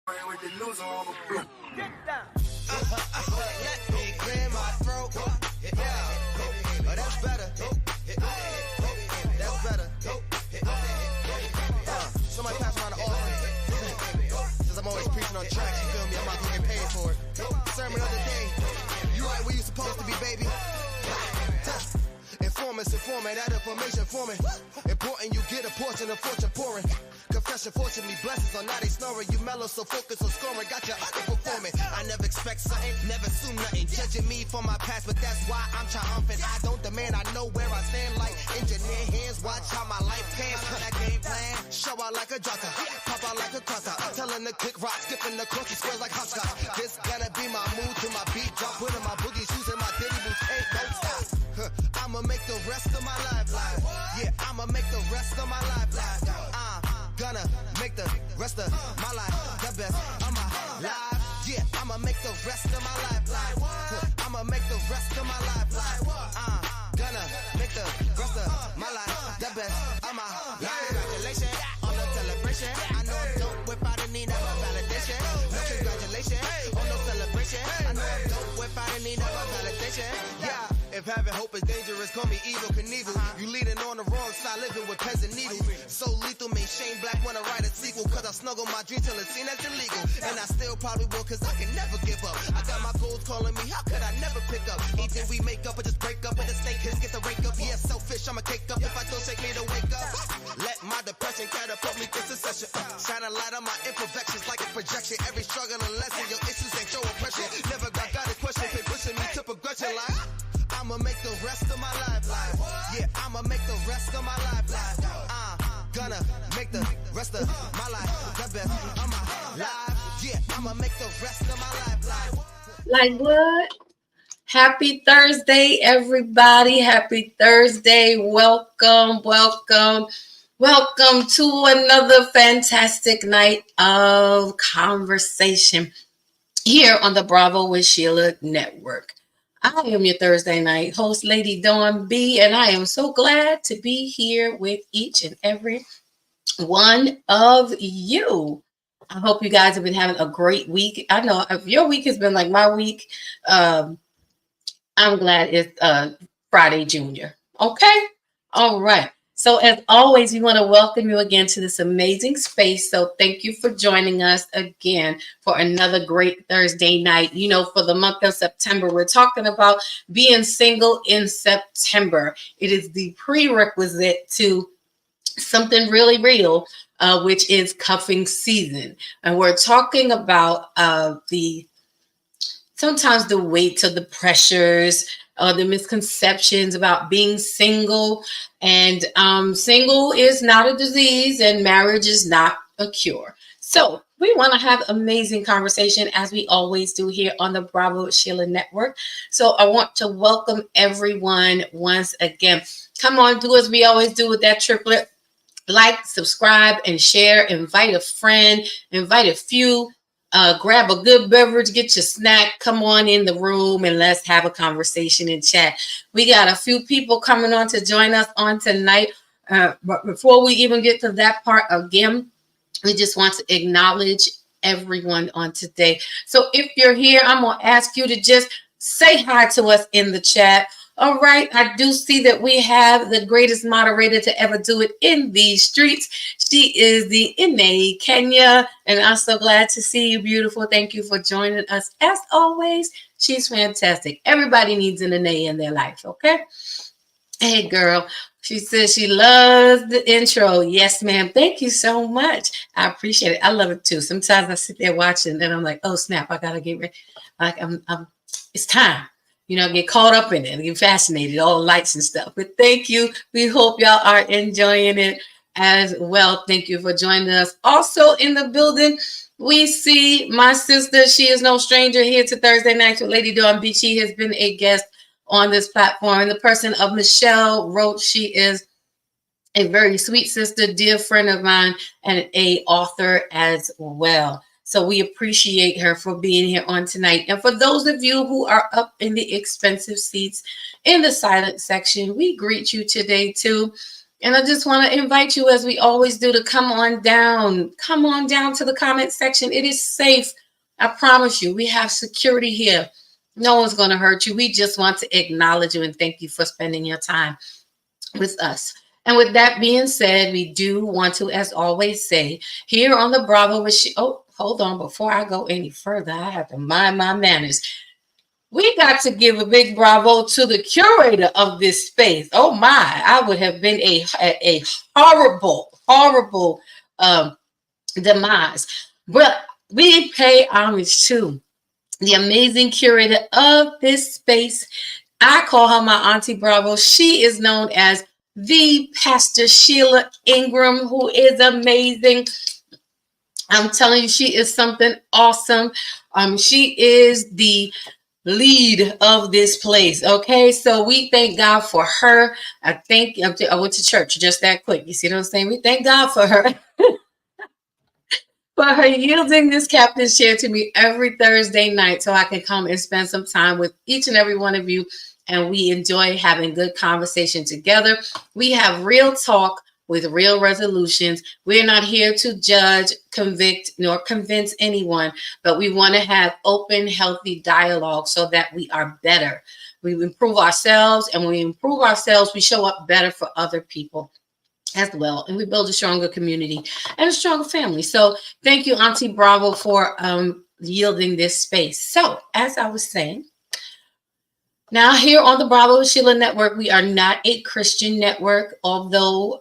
With the news on the floor. Get down. Let me clear my throat. Oh, that's better. That's better. Somebody pass around the offering. Since I'm always preaching on tracks, you feel me? I'm out here getting paid for it. Sermon of the day. You right where you supposed to be, baby. Informants informing, that information forming. Important you get a portion of fortune pouring. Confession, fortunately, blessings are not a snoring. You mellow, so focused on scoring. Got you underperforming. I never expect something, never assume nothing. Judging me for my past, but that's why I'm triumphant. I don't demand, I know where I stand like engineer hands. Watch how my life pans. Cut that game plan. Show out like a drotter. Pop out like a cutter. Telling the kick rock, skipping the course, squares like hopscotch. This gonna be my mood to my beat drop. Putting my boogie shoes in my diddy boots. Ain't no stop. I'ma make the rest of my life live. Yeah, I'ma make the rest of my life live. Gonna make the rest of my life the best of my life. Yeah, I'ma make the rest of my life live. I'ma make the rest of my life live. Gonna make the rest of my life the best of my life. Congratulations on the celebration. I know I'm dope without a need of a validation. No congratulations on the celebration. I know I'm dope without a need of a validation. Yeah. If having hope is dangerous, call me evil Knievel. You leading on the wrong side, living with peasant needles. So lethal, made Shane Black wanna write a sequel. Cause I snuggle my dream till it's seen as illegal. And I still probably will, cause I can never give up. I got my goals calling me, how could I never pick up? Either we make up or just break up. With the snake kids get the rake up. Yeah, selfish, I'ma cake up. If I don't shake me to wake up. Let my depression catapult me to succession. Shine a light on my imperfections like a projection. Every struggle and lesson, your issues ain't your oppression. Never got a question, keep pushing me to progression like I'ma make the rest of my life live. Yeah, I'ma make the rest of my life live. Gonna make the rest of my life the best of my life. Yeah, I'ma make the rest of my life live. Like what? Happy Thursday, everybody. Happy Thursday. Welcome, welcome, welcome to another fantastic night of conversation here on the Bravo with Sheila Network. I am your Thursday night host, Lady Dawn B, and I am so glad to be here with each and every one of you. I hope you guys have been having a great week. I know if your week has been like my week, I'm glad it's Friday Junior. Okay? All right. So as always, we want to welcome you again to this amazing space. So thank you for joining us again for another great Thursday night. You know, for the month of September, we're talking about being single in September. It is the prerequisite to something really real, which is cuffing season. And we're talking about sometimes the weights of the pressures, the misconceptions about being single. And single is not a disease and marriage is not a cure. So we want to have amazing conversation as we always do here on the Bravo Sheila Network. So I want to welcome everyone once again. Come on, do as we always do with that triplet. Like, subscribe, and share. Invite a friend, invite a few. Grab a good beverage, get your snack, come on in the room, and let's have a conversation and chat. We got a few people coming on to join us on tonight. But before we even get to that part again, we just want to acknowledge everyone on today. So if you're here, I'm going to ask you to just say hi to us in the chat. All right, I do see that we have the greatest moderator to ever do it in these streets. She is the Ine Kenya, and I'm so glad to see you, beautiful. Thank you for joining us. As always, she's fantastic. Everybody needs an Ine in their life, okay? Hey, girl. She says she loves the intro. Yes, ma'am. Thank you so much. I appreciate it. I love it, too. Sometimes I sit there watching, and I'm like, oh, snap, I got to get ready. Like, it's time. You know, get caught up in it and get fascinated, all the lights and stuff. But thank you. We hope y'all are enjoying it as well. Thank you for joining us. Also in the building, we see my sister. She is no stranger here to Thursday Nights with Lady Dawn B. She has been a guest on this platform. And the person of Michelle Roach, she is a very sweet sister, dear friend of mine, and a author as well. So we appreciate her for being here on tonight. And for those of you who are up in the expensive seats in the silent section, we greet you today too. And I just want to invite you, as we always do, to come on down. Come on down to the comment section. It is safe. I promise you, we have security here. No one's going to hurt you. We just want to acknowledge you and thank you for spending your time with us. And with that being said, we do want to, as always, say here on the Bravo with oh, hold on. Before I go any further, I have to mind my manners. We got to give a big bravo to the curator of this space. Oh my, I would have been a horrible demise. But we pay homage to the amazing curator of this space. I call her my Auntie Bravo. She is known as the Pastor Sheila Ingram, who is amazing. I'm telling you, she is something awesome. She is the lead of this place. Okay, so we thank God for her. I went to church just that quick. You see what I'm saying? We thank God for her. For her yielding this captain's chair to me every Thursday night so I can come and spend some time with each and every one of you. And we enjoy having good conversation together. We have real talk with real resolutions. We're not here to judge, convict, nor convince anyone, but we want to have open, healthy dialogue so that we are better. We improve ourselves, and when we improve ourselves, we show up better for other people as well. And we build a stronger community and a stronger family. So thank you, Auntie Bravo, for yielding this space. So as I was saying, now here on the Bravo Sheila Network, we are not a Christian network, although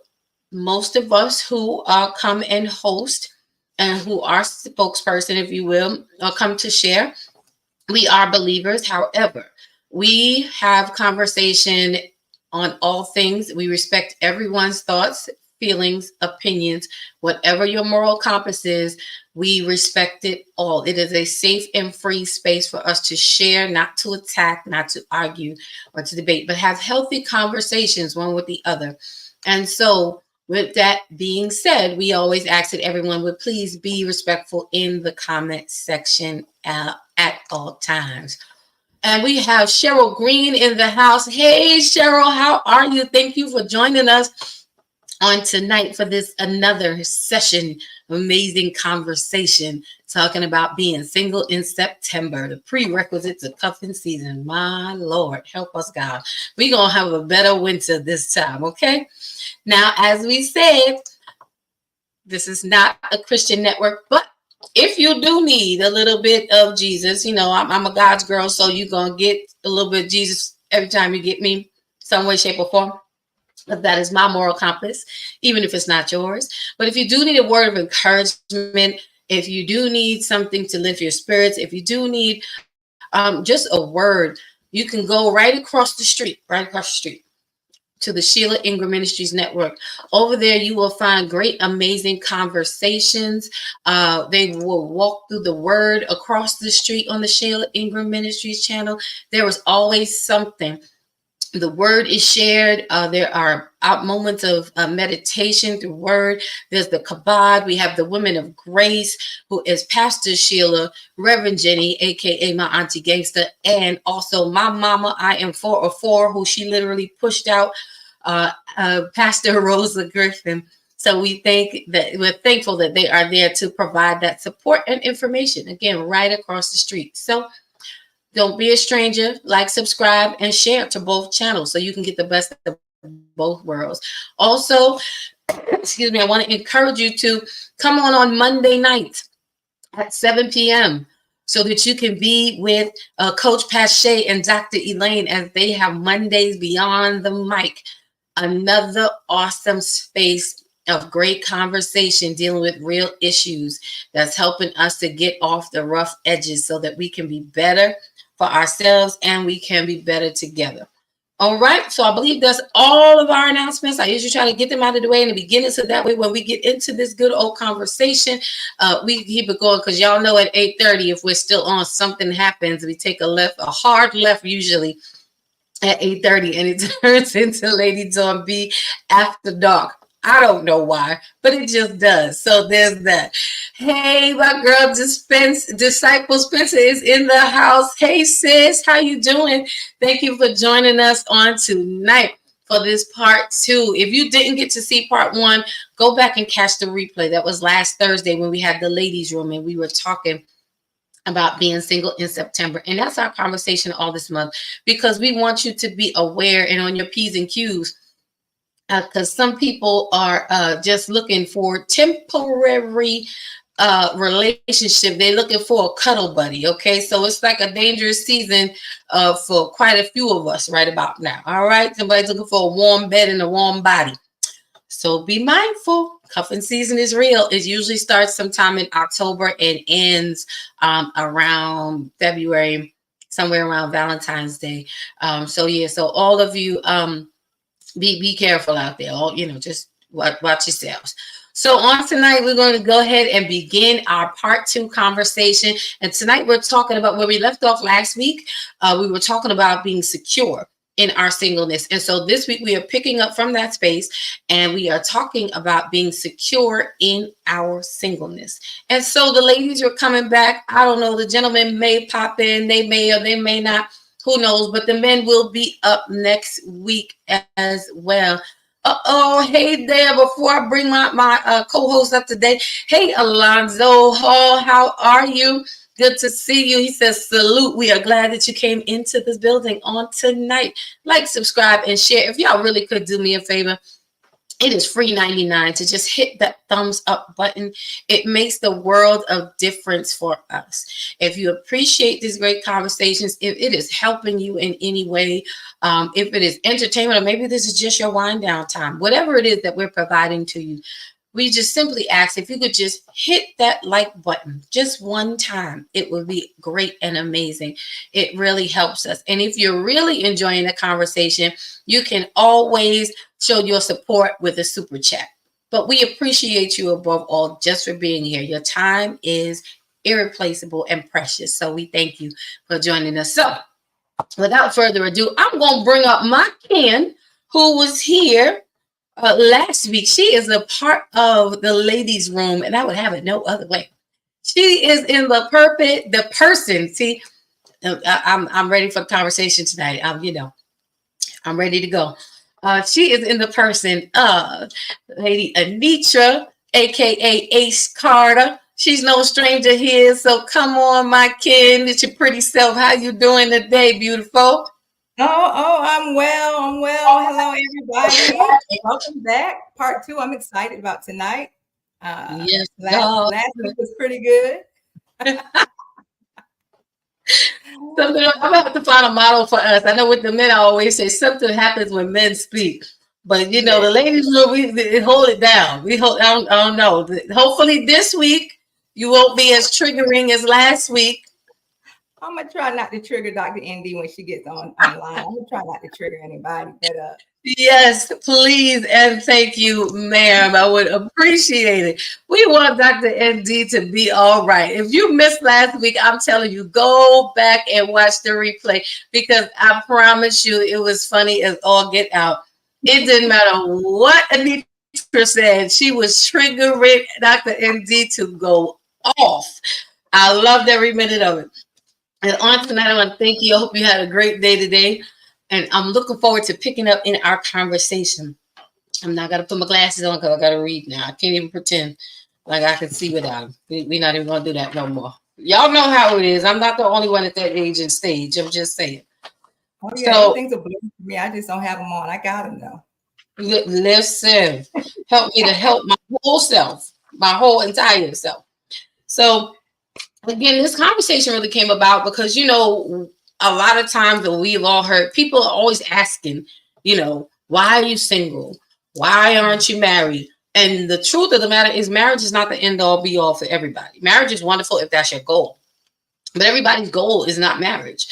most of us who come and host and who are spokesperson, if you will, come to share, we are believers. However, we have conversation on all things. We respect everyone's thoughts, feelings, opinions, whatever your moral compass is, we respect it all. It is a safe and free space for us to share, not to attack, not to argue or to debate, but have healthy conversations one with the other. And so with that being said, we always ask that everyone would please be respectful in the comment section at all times. And we have Cheryl Green in the house. Hey, Cheryl, how are you? Thank you for joining us on tonight for this another session, amazing conversation, talking about being single in September, the prerequisites of cuffing season. My Lord, help us, God. We're going to have a better winter this time, okay? Now, as we said, this is not a Christian network, but if you do need a little bit of Jesus, you know, I'm a God's girl, so you're going to get a little bit of Jesus every time you get me, some way, shape, or form. But that is my moral compass, even if it's not yours. But if you do need a word of encouragement, if you do need something to lift your spirits, if you do need just a word, you can go right across the street to the Sheila Ingram Ministries Network. Over there, you will find great, amazing conversations. They will walk through the word across the street on the Sheila Ingram Ministries channel. There is always something. The word is shared. There are moments of meditation through word. There's the kabod. We have the Women of Grace, who is Pastor Sheila, Reverend Jenny, aka my Auntie Gangster, and also my mama, I am 404, who she literally pushed out, Pastor Rosa Griffin. So we're thankful that they are there to provide that support and information, again, right across the street. So don't be a stranger. Like, subscribe, and share to both channels so you can get the best of both worlds. Also, excuse me, I want to encourage you to come on Monday night at 7 p.m. so that you can be with Coach Pache and Dr. Elaine as they have Mondays Beyond the Mic. Another awesome space of great conversation dealing with real issues that's helping us to get off the rough edges so that we can be better for ourselves and we can be better together. All right, so I believe that's all of our announcements. I usually try to get them out of the way in the beginning so that way when we get into this good old conversation, we keep it going, because y'all know at 8:30, if we're still on, something happens. We take a hard left usually at 8:30, and it turns into Lady Dawn B After Dark. I don't know why, but it just does. So there's that. Hey, my girl, Disciple Spencer is in the house. Hey, sis, how you doing? Thank you for joining us on tonight for this part 2. If you didn't get to see part 1, go back and catch the replay. That was last Thursday when we had the ladies room and we were talking about being single in September. And that's our conversation all this month, because we want you to be aware and on your P's and Q's, because some people are just looking for temporary relationship. They're looking for a cuddle buddy. Okay, so it's like a dangerous season for quite a few of us right about now. All right, somebody's looking for a warm bed and a warm body. So be mindful. Cuffing season is real. It usually starts sometime in October and ends around February, somewhere around Valentine's Day. So all of you, be careful out there. All just watch yourselves. So on tonight, we're going to go ahead and begin our part 2 conversation. And tonight we're talking about where we left off last week. We were talking about being secure in our singleness. And so this week we are picking up from that space and we are talking about being secure in our singleness. And so the ladies are coming back. I don't know, the gentlemen may pop in, they may or they may not, who knows, but the men will be up next week as well. Hey there, before I bring my co-host up today, hey Alonzo Hall, how are you? Good to see you. He says, salute. We are glad that you came into this building on tonight. Like, subscribe, and share. If y'all really could do me a favor, it is free 99 to just hit that thumbs up button. It makes the world of difference for us. If you appreciate these great conversations, if it is helping you in any way, if it is entertainment, or maybe this is just your wind down time, whatever it is that we're providing to you, we just simply ask if you could just hit that like button just one time. It would be great and amazing. It really helps us. And if you're really enjoying the conversation, you can always show your support with a super chat. But we appreciate you above all just for being here. Your time is irreplaceable and precious. So we thank you for joining us. So without further ado, I'm going to bring up my Ken, who was here last week. She is a part of the ladies' room, and I would have it no other way. She is in the person. See, I'm ready for the conversation tonight. I'm ready to go. She is in the person of Lady Anitra, aka Ace Carter. She's no stranger here, so come on, my Ken. It's your pretty self. How you doing today, beautiful? I'm well. Hello, everybody. Welcome back. Part 2. I'm excited about tonight. Yes, last week was pretty good. Something I'm gonna have to find a model for us. I know with the men, I always say something happens when men speak, but the ladies will we hold it down. I don't know. Hopefully this week you won't be as triggering as last week. I'm gonna try not to trigger Dr. ND when she gets online. I'm gonna try not to trigger anybody, but yes, please and thank you, ma'am. I would appreciate it. We want Dr. ND to be all right. If you missed last week, I'm telling you, go back and watch the replay because I promise you it was funny as all get out. It didn't matter what Anitra said, she was triggering Dr. ND to go off. I loved every minute of it. And on tonight, I want to thank you. I hope you had a great day today. And I'm looking forward to picking up in our conversation. I'm not going to put my glasses on because I got to read now. I can't even pretend like I can see without them. We're not even going to do that no more. Y'all know how it is. I'm not the only one at that age and stage. I'm just saying. Oh, yeah, so, things are blurry for me. I just don't have them on. I got them, though. Listen, help me to help my whole self, my whole entire self. So, again, this conversation really came about because, a lot of times that we've all heard, people are always asking, why are you single? Why aren't you married? And the truth of the matter is marriage is not the end all be all for everybody. Marriage is wonderful if that's your goal. But everybody's goal is not marriage.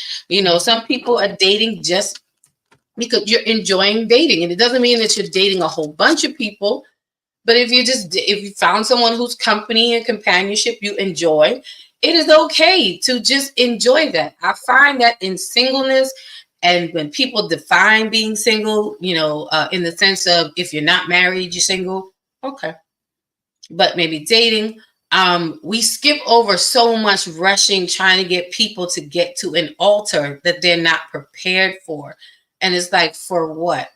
Some people are dating just because you're enjoying dating. And it doesn't mean that you're dating a whole bunch of people. But if you found someone whose company and companionship you enjoy, it is okay to just enjoy that. I find that in singleness, and when people define being single, in the sense of if you're not married, you're single, okay. But maybe dating, we skip over so much rushing, trying to get people to get to an altar that they're not prepared for. And it's like, for what?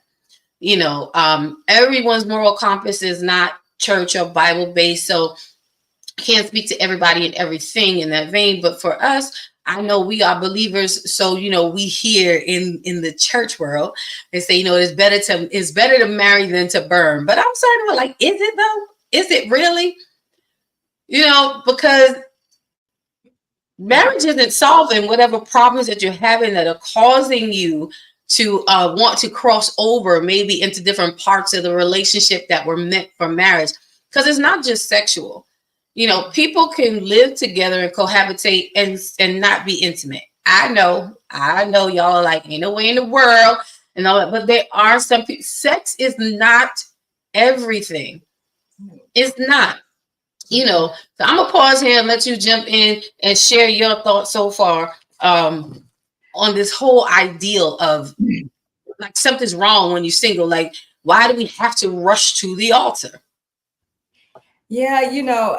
Everyone's moral compass is not church or Bible based. So can't speak to everybody and everything in that vein, but for us, I know we are believers. So, we hear in the church world, they say, it's better to marry than to burn. But I'm starting to like, is it though? Is it really? Because marriage isn't solving whatever problems that you're having that are causing you to want to cross over maybe into different parts of the relationship that were meant for marriage. Because it's not just sexual. People can live together and cohabitate and not be intimate. I know y'all are like, ain't no way in the world and all that, but there are some people. Sex is not everything. It's not. So I'm gonna pause here and let you jump in and share your thoughts so far on this whole ideal of like something's wrong when you're single. Like, why do we have to rush to the altar? Yeah,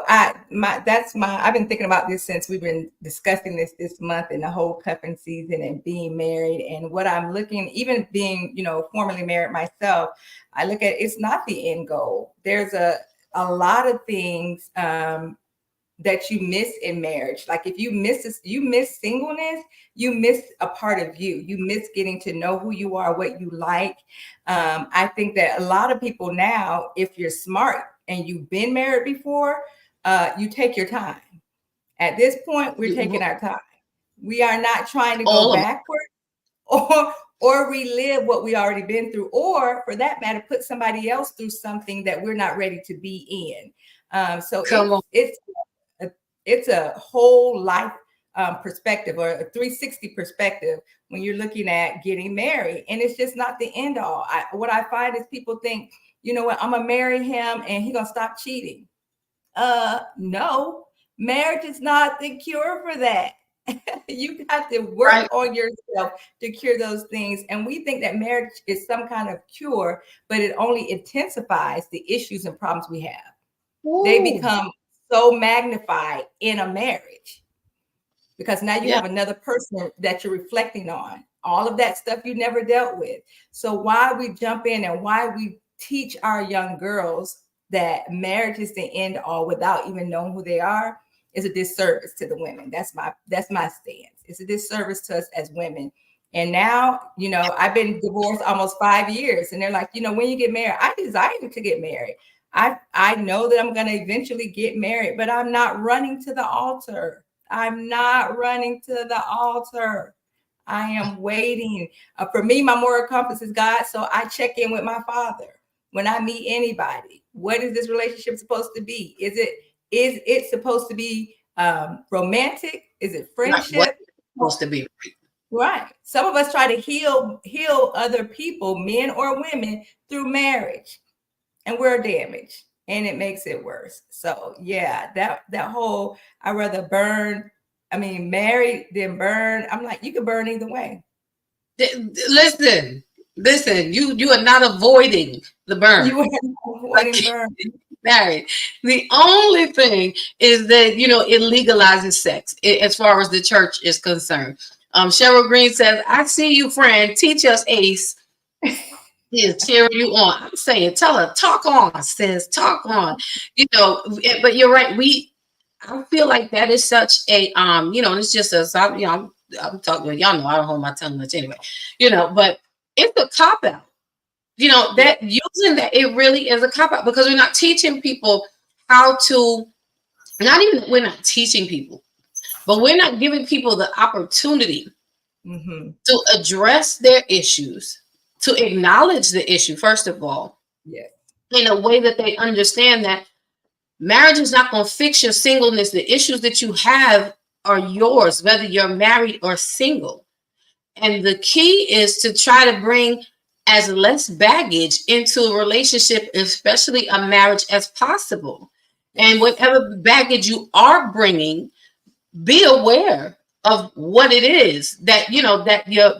I've been thinking about this since we've been discussing this month and the whole cuffing season and being married. And what I'm looking, even being, formerly married myself, I look at it's not the end goal. There's a lot of things that you miss in marriage. Like if you miss singleness, you miss a part of you. You miss getting to know who you are, what you like. I think that a lot of people now, if you're smart and you've been married before, you take your time. At this point, we're taking our time. We are not trying to go backward or relive what we already been through, or for that matter, put somebody else through something that we're not ready to be in. So it's a whole life perspective, or a 360 perspective when you're looking at getting married. And it's just not the end all. What I find is people think, you know what, I'm gonna marry him and he's gonna stop cheating. No, marriage is not the cure for that. You have to work on yourself to cure those things. And we think that marriage is some kind of cure, but it only intensifies the issues and problems we have. Ooh. They become so magnified in a marriage because now you have another person that you're reflecting on, all of that stuff you never dealt with. So why we jump in and why we teach our young girls that marriage is the end all without even knowing who they are is a disservice to the women. That's my stance. It's a disservice to us as women. And now, I've been divorced almost 5 years, and they're like, when you get married, I desire to get married. I know that I'm going to eventually get married, but I'm not running to the altar. I'm not running to the altar. I am waiting. For me, my moral compass is God. So I check in with my Father when I meet anybody. What is this relationship supposed to be? Is it supposed to be romantic? Is it friendship? What's it supposed to be? Right. Some of us try to heal other people, men or women, through marriage, and we're damaged, and it makes it worse. So yeah, that whole I'd rather marry than burn. I'm like, you can burn either way. Listen, you are not avoiding the burn. You are not avoiding burn. Married. The only thing is that it legalizes sex as far as the church is concerned. Cheryl Green says, "I see you, friend. Teach us, Ace." He is cheering you on. I'm saying, tell her, talk on, sis, talk on. But you're right. I feel like that is such a it's just I'm talking to y'all know I don't hold my tongue much anyway, but it's a cop out. That using that, it really is a cop out because we're not teaching people how to, we're not teaching people, but we're not giving people the opportunity to address their issues, to acknowledge the issue, first of all, in a way that they understand that marriage is not going to fix your singleness. The issues that you have are yours, whether you're married or single. And the key is to try to bring as less baggage into a relationship, especially a marriage, as possible. And whatever baggage you are bringing, be aware of what it is that, that you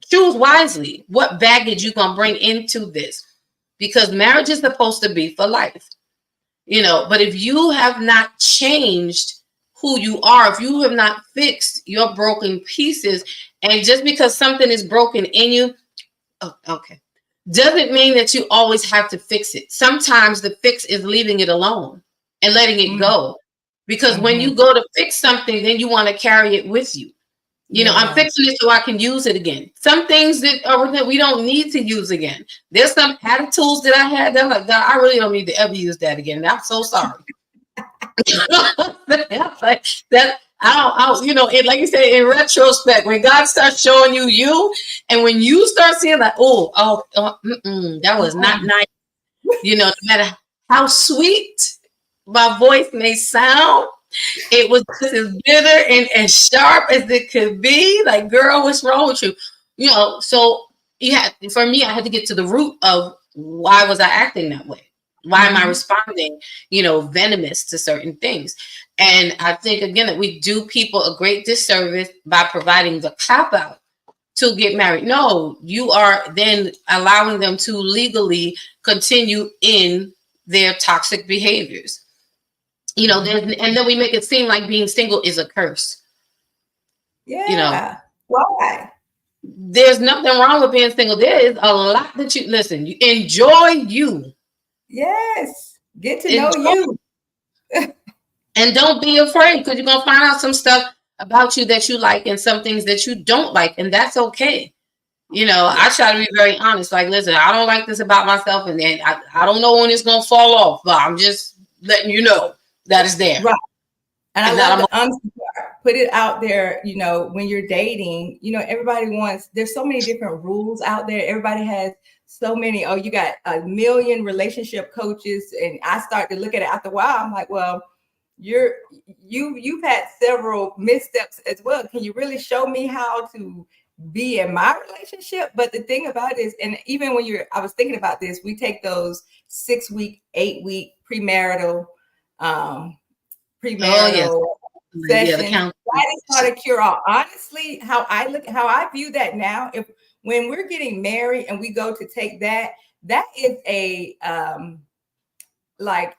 choose wisely, what baggage you're going to bring into this, because marriage is supposed to be for life, but if you have not changed who you are, if you have not fixed your broken pieces, and just because something is broken in you, okay. doesn't mean that you always have to fix it. Sometimes the fix is leaving it alone and letting it go. Because when you go to fix something, then you want to carry it with you. You know, I'm fixing it so I can use it again. Some things that we don't need to use again. There's some attitudes that I had that I'm like, God, I really don't need to ever use that again. I'm so sorry. Like that, you know, it, like you said, in retrospect, when God starts showing you, and when you start seeing like, that was not nice. You know, no matter how sweet my voice may sound, it was just as bitter and as sharp as it could be. Like, girl, what's wrong with you? You know, so for me, I had to get to the root of why was I acting that way? Why am I responding, you know, venomous to certain things? And I think, again, that we do people a great disservice by providing the cop out to get married. No, you are then allowing them to legally continue in their toxic behaviors. You know, and then we make it seem like being single is a curse. Yeah. You know, why? There's nothing wrong with being single. There is a lot that you enjoy you. Yes. Get to know you. And don't be afraid, because you're going to find out some stuff about you that you like and some things that you don't like. And that's okay. You know, I try to be very honest. Like, listen, I don't like this about myself. And then I don't know when it's going to fall off, but I'm just letting you know that it's there. Right. And I love the honesty part. Put it out there, you know, when you're dating, you know, everybody wants, there's so many different rules out there. Everybody has so many, you got a million relationship coaches. And I start to look at it after a while. I'm like, well, you've had several missteps as well. Can you really show me how to be in my relationship? But the thing about it is, and even when I was thinking about this, we take those 6-week, 8-week premarital sessions. That is not a cure all. Honestly, how I view that now, when we're getting married and we go to take that is a what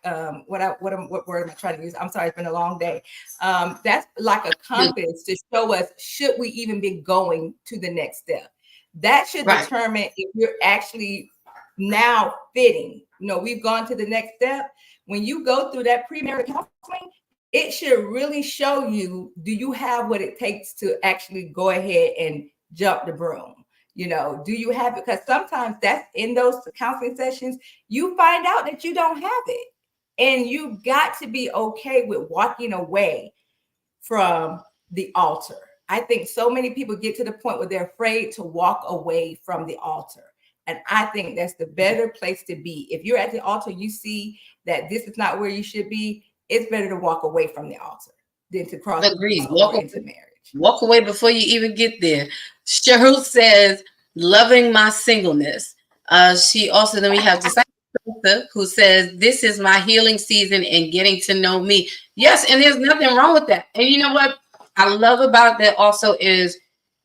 word am I trying to use? I'm sorry, it's been a long day. That's like a compass to show us, should we even be going to the next step? That should determine if you're actually now fitting. You know, we've gone to the next step. When you go through that premarital counseling, it should really show you, do you have what it takes to actually go ahead and jump the broom? You know, do you have it? Because sometimes that's in those counseling sessions, you find out that you don't have it. And you got to be okay with walking away from the altar. I think so many people get to the point where they're afraid to walk away from the altar. And I think that's the better place to be. If you're at the altar, you see that this is not where you should be, it's better to walk away from the altar than to cross into marriage. Walk away before you even get there. Cheryl says, loving my singleness. She also, then we have Disciple who says, this is my healing season and getting to know me. Yes, and there's nothing wrong with that. And you know what I love about that also is,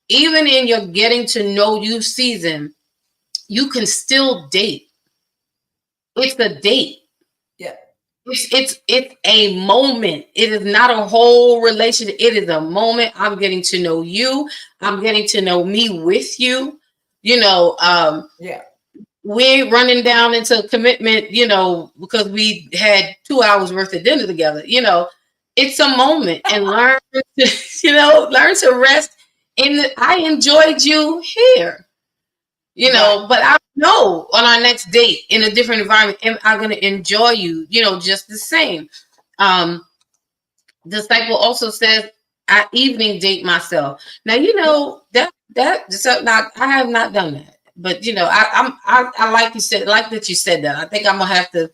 even in your getting to know you season, you can still date. It's a date. Yeah. It's a moment. It is not a whole relationship. It is a moment. I'm getting to know you. I'm getting to know me with you. You know, we ain't running down into commitment, you know, because we had 2 hours worth of dinner together. You know, it's a moment, and learn to rest in I enjoyed you here. You know, but I know on our next date in a different environment, I'm going to enjoy you, you know, just the same. Disciple also says, I evening date myself. Now, you know, so now I have not done that, but you know, I like you said, like that you said that. I think I'm gonna have to.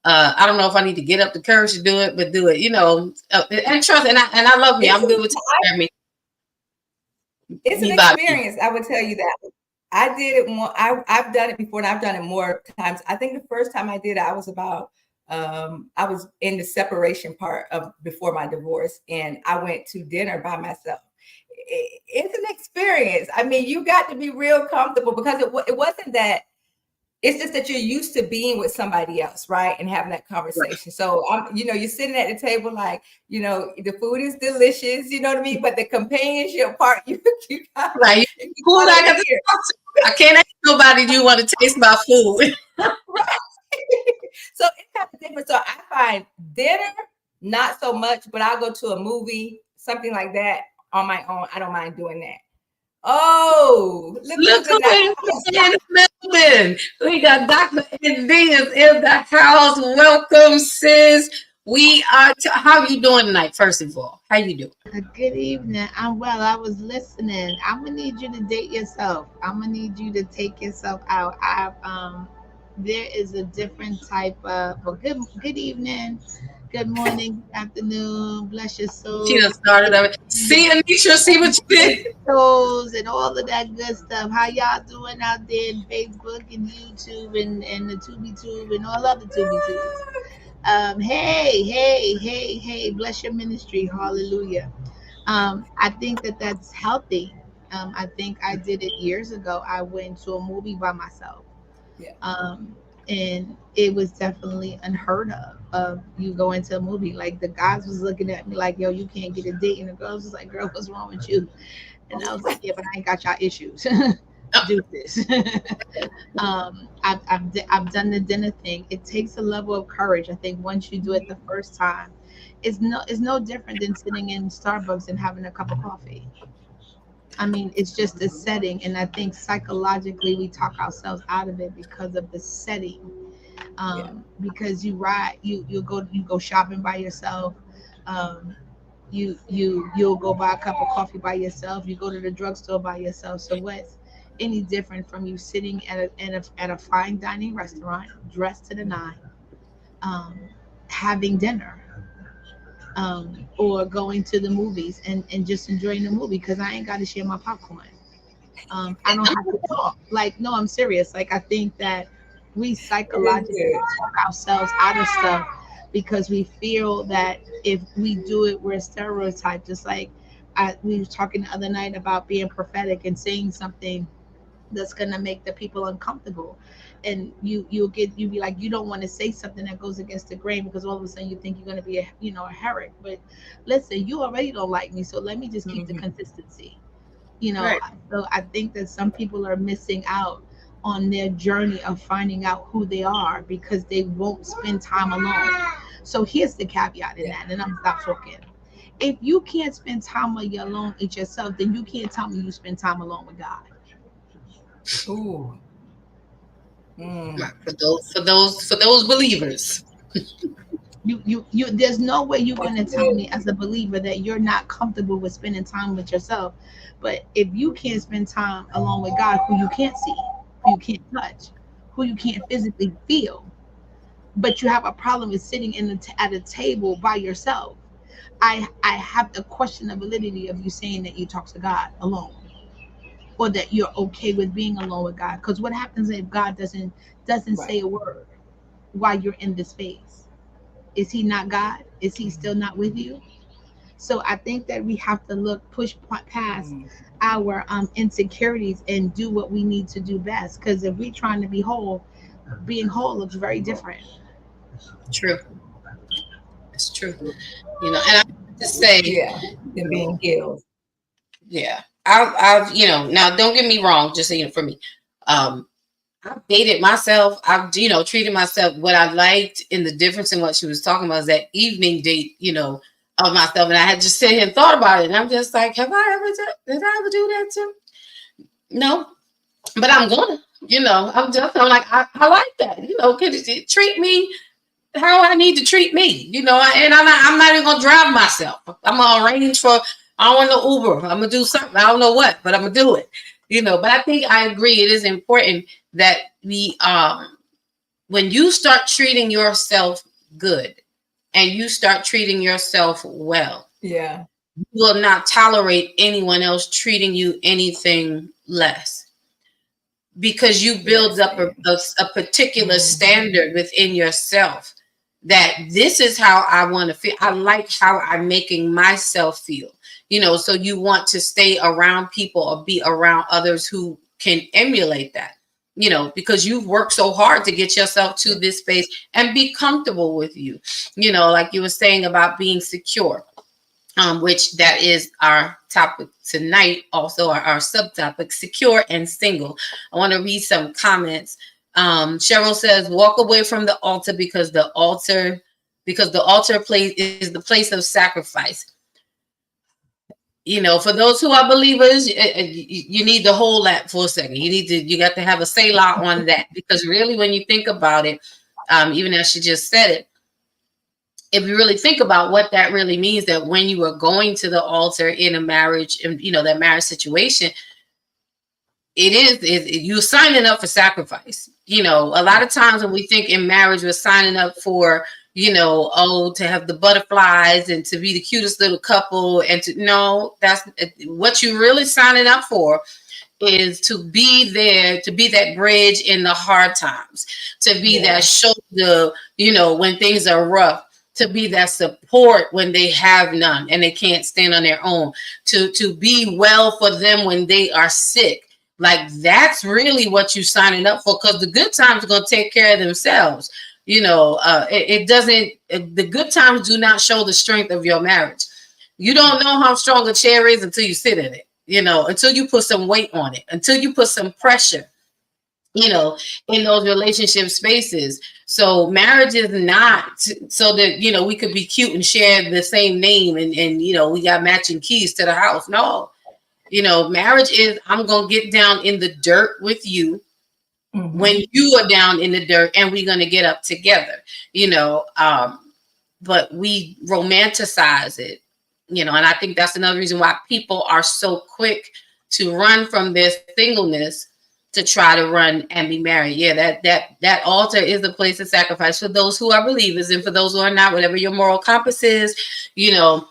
I don't know if I need to get up the courage to do it, but do it. You know, and trust. And I love me. I'm good with me. It's an experience. I would tell you that. I did it more. I've done it before, and I've done it more times. I think the first time I did it, I was about I was in the separation part of before my divorce, and I went to dinner by myself. It's an experience. I mean, you got to be real comfortable, because it wasn't that. It's just that you're used to being with somebody else, right? And having that conversation. So, you're sitting at the table like, the food is delicious, you know what I mean? But the companionship part, you got right. I can't ask nobody, do you want to taste my food? Right. So it's kind of different. So I find dinner not so much, but I'll go to a movie, something like that on my own. I don't mind doing that. Oh, look Look who's who in the is house. in Melbourne. We got Dr. ND is in the house. Welcome, sis. We are. How you doing tonight? First of all, how you doing? Good evening. I'm well. I was listening. I'm gonna need you to date yourself. I'm gonna need you to take yourself out. There is a different type of. Well, good evening, good morning, good afternoon. Bless your She done soul. started of it. See, Anisha, see what you did. Toes and all of that good stuff. How y'all doing out there in Facebook and YouTube and the Tubi Tube and all other Tubi Tubes? Hey, bless your ministry. Hallelujah. I think that that's healthy. I think I did it years ago. I went to a movie by myself. Yeah. And it was definitely unheard of you go into a movie. Like the guys was looking at me like, yo, you can't get a date. And the girls was like, girl, what's wrong with you? And I was like, yeah, but I ain't got y'all issues. Do this. I've done the dinner thing. It takes a level of courage. I think once you do it the first time, it's no different than sitting in Starbucks and having a cup of coffee. I mean, it's just a setting, and I think psychologically we talk ourselves out of it because of the setting. Because you go shopping by yourself. Um, you'll go buy a cup of coffee by yourself. You go to the drugstore by yourself. So what's any different from you sitting at a fine dining restaurant, dressed to the nine, um, having dinner, or going to the movies and just enjoying the movie because I ain't got to share my popcorn. I don't have to talk. Like, no, I'm serious. Like, I think that we It is psychologically good. talk ourselves out of stuff because we feel that if we do it, we're stereotyped. Just like we were talking the other night about being prophetic and saying something that's gonna make the people uncomfortable. And you'll be like, you don't want to say something that goes against the grain because all of a sudden you think you're gonna be a herrick. But listen, you already don't like me, so let me just keep the Mhm. consistency. you know Right. so I think that some people are missing out on their journey of finding out who they are because they won't spend time alone. So here's the caveat in Yeah. that, and I'm stop talking. If you can't spend time with you alone with yourself, then you can't tell me you spend time alone with God. Ooh. Mm. For those believers. You there's no way you're That's going to tell good. me as a believer that you're not comfortable with spending time with yourself. But if you can't spend time alone with God, who you can't see, who you can't touch, who you can't physically feel, but you have a problem with sitting at a table by yourself, I have to question the validity of you saying that you talk to God alone, or that you're okay with being alone with God. Because what happens if God doesn't Right. say a word while you're in this space? Is he not God? Is he still not with you? So I think that we have to push past Mm. our insecurities and do what we need to do best. Because if we're trying to be whole, being whole looks very different. True. It's true. And I have to say, Yeah. Them being healed. yeah, I've now don't get me wrong, just for me, um, I've dated myself. I've treated myself. What I liked in the difference in what she was talking about is that evening date, of myself. And I had just sit here and thought about it. And I'm just like, did I ever do that too? No, but I'm I'm like, I like that. Could it treat me how I need to treat me, and I'm not even gonna drive myself. I'm gonna arrange for, I want to Uber. I'm gonna do something. I don't know what, but I'm gonna do it. But I think I agree. It is important that when you start treating yourself good and you start treating yourself well, Yeah. you will not tolerate anyone else treating you anything less, because you build Yes, up ma'am. a particular Mhm. standard within yourself, that this is how I want to feel. I like how I'm making myself feel. So you want to stay around people or be around others who can emulate that, because you've worked so hard to get yourself to Yeah. this space and be comfortable with you, like you were saying about being secure. which that is our topic tonight. Also, our subtopic, secure and single. I want to read some comments. Cheryl says, walk away from the altar because the altar place is the place of sacrifice. You know, for those who are believers, you need to hold that for a second. You got to have a Selah on that, because really, when you think about it, even as she just said it, if you really think about what that really means, that when you are going to the altar in a marriage, and you know, that marriage situation, you're signing up for sacrifice. You know, a lot of times when we think in marriage, we're signing up for, you know, to have the butterflies and to be the cutest little couple, and that's what you're really signing up for, is to be there, to be that bridge in the hard times, to be that shoulder, you know, when things are rough, to be that support when they have none and they can't stand on their own, to be well for them when they are sick. Like, that's really what you're signing up for, because the good times are going to take care of themselves. You know, the good times do not show the strength of your marriage. You don't know how strong a chair is until you sit in it, you know, until you put some weight on it, until you put some pressure, you know, in those relationship spaces. So marriage is not so that, you know, we could be cute and share the same name and you know, we got matching keys to the house. No, you know, marriage is, I'm going to get down in the dirt with you when you are down in the dirt, and we're going to get up together, you know, but we romanticize it, you know, and I think that's another reason why people are so quick to run from their singleness to try to run and be married. Yeah, that altar is a place of sacrifice for those who are believers, and for those who are not, whatever your moral compass is, you know,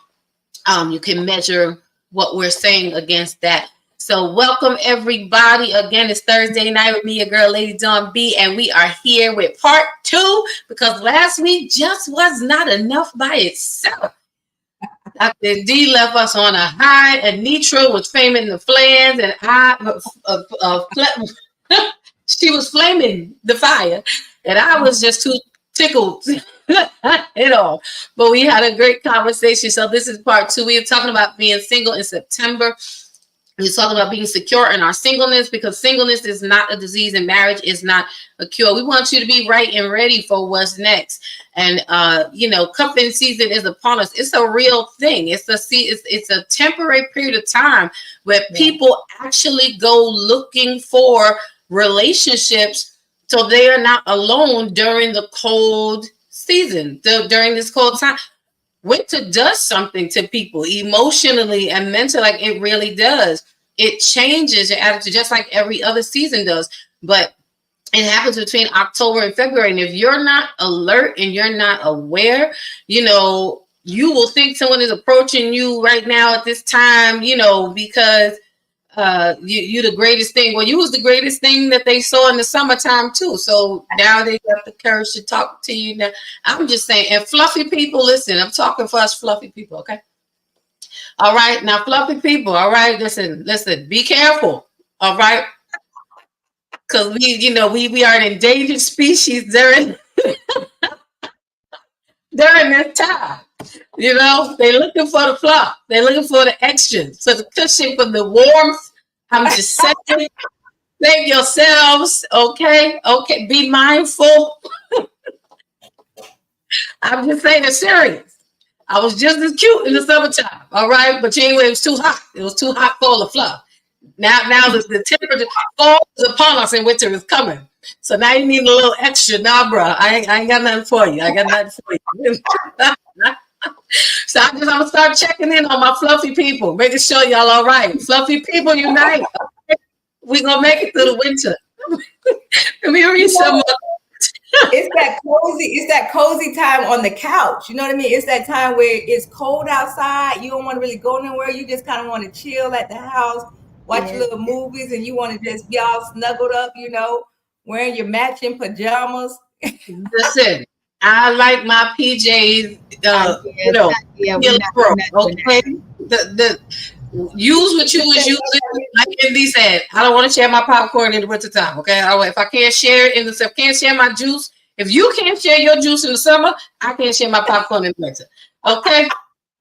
you can measure what we're saying against that. So welcome everybody. Again, it's Thursday night with me, your girl, Lady Dawn B, and we are here with part 2, because last week just was not enough by itself. Dr. D left us on a high. Anitra was flaming the flans, and she was flaming the fire, and I was just too tickled at all. But we had a great conversation. So this is part 2. We are talking about being single in September. We're talking about being secure in our singleness, because singleness is not a disease and marriage is not a cure. We want you to be right and ready for what's next. And, you know, cuffing season is upon us. It's a real thing. It's a temporary period of time where people actually go looking for relationships so they are not alone during the cold season, during this cold time. Winter does something to people emotionally and mentally, like it really does. It changes your attitude just like every other season does. But it happens between October and February. And if you're not alert and you're not aware, you know, you will think someone is approaching you right now at this time, you know, because you the greatest thing. Well, you was the greatest thing that they saw in the summertime too. So now they got the courage to talk to you. Now, I'm just saying, and fluffy people, listen, I'm talking for us fluffy people, okay? All right, now fluffy people, all right, listen, be careful, all right? Because we are an endangered species during this time. You know, they're looking for the fluff. They're looking for the extra, for the cushion, for the warmth. I'm just saying, save yourselves, okay? Okay, be mindful. I'm just saying it's serious. I was just as cute in the summertime, all right? But anyway, it was too hot. It was too hot for all the fluff. Now the temperature, fall is upon us and winter is coming. So now you need a little extra. Nah, bro, I ain't got nothing for you. I got nothing for you. So I'm gonna start checking in on my fluffy people, making sure y'all all right. Fluffy people unite. Okay? We're gonna make it through the winter. Let me read some. It's that cozy time on the couch. You know what I mean? It's that time where it's cold outside. You don't want to really go nowhere. You just kind of want to chill at the house, watch little movies, and you want to just be all snuggled up, you know, wearing your matching pajamas. Listen, I like my PJs, okay? Use what you was using. Like Andy said, I don't want to share my popcorn in the winter time, okay? If I can't share it can't share my juice. If you can't share your juice in the summer, I can't share my popcorn in the winter, okay?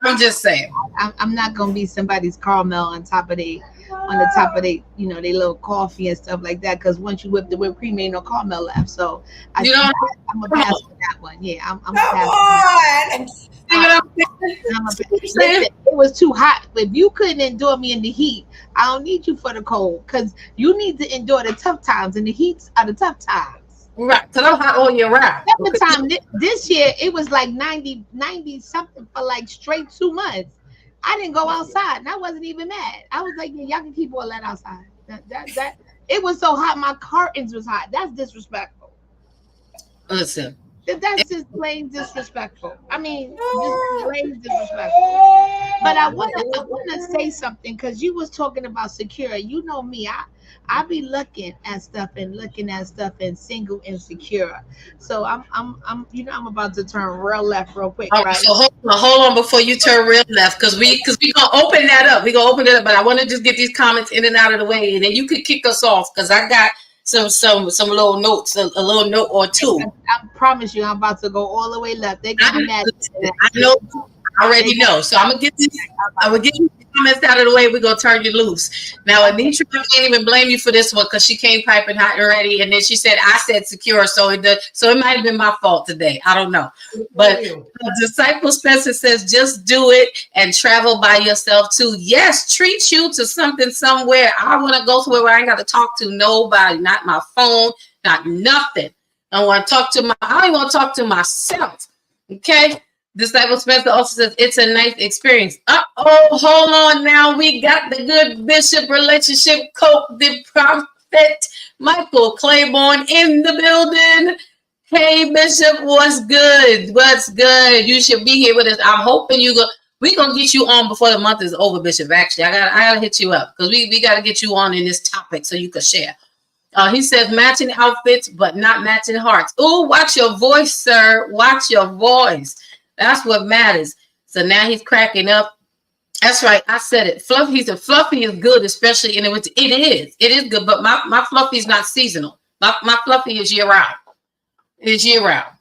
I'm just saying. I'm not gonna be somebody's caramel on the top of they, you know, they little coffee and stuff like that. Because once you whip the whipped cream, ain't no caramel left. So You know, I'm a pass on that one. Yeah, I'm a Come pass on that. on. see what I'm saying? Listen, it was too hot. If you couldn't endure me in the heat, I don't need you for the cold. Because you need to endure the tough times, and the heats are the tough times. Right, because I'm hot all year round. Summertime this year, it was like 90 something for like straight 2 months. I didn't go outside, and I wasn't even mad. I was like, yeah, y'all can keep all that outside. That it was so hot, my curtains was hot. That's disrespectful. Listen, That's just plain disrespectful. I mean, just plain disrespectful. But I wanna say something because you was talking about secure. You know me, I be looking at stuff and single and secure. So I'm I'm about to turn real left real quick, right? so hold on before you turn real left, because we gonna open that up. We gonna open it up, but I want to just get these comments in and out of the way, and then you could kick us off because I got some little notes, a little note or two. I promise you, I'm about to go all the way left. They're gonna be mad. I know. I already know. So I'm gonna get these comments out of the way. We're gonna turn you loose. Now, Anitra, I can't even blame you for this one because she came piping hot already, and then she said I said secure, so it might have been my fault today. I don't know. But Disciple Spencer says just do it and travel by yourself too. Yes, treat you to something somewhere. I want to go somewhere where I ain't got to talk to nobody, not my phone, not nothing. I want to talk to I don't even want to talk to myself. Okay. Disciple Spencer also says it's a nice experience. Hold on now. We got the good bishop relationship coach, the prophet Michael Claiborne in the building. Hey Bishop, what's good? What's good? You should be here with us. I'm hoping we're gonna get you on before the month is over, Bishop. Actually, I gotta hit you up because we gotta get you on in this topic so you can share. He says matching outfits, but not matching hearts. Oh, watch your voice, sir. Watch your voice. That's what matters. So now he's cracking up. That's right. I said it. Fluffy is good, especially in the winter. It is good, but my fluffy is not seasonal. My fluffy is year round. It's year round.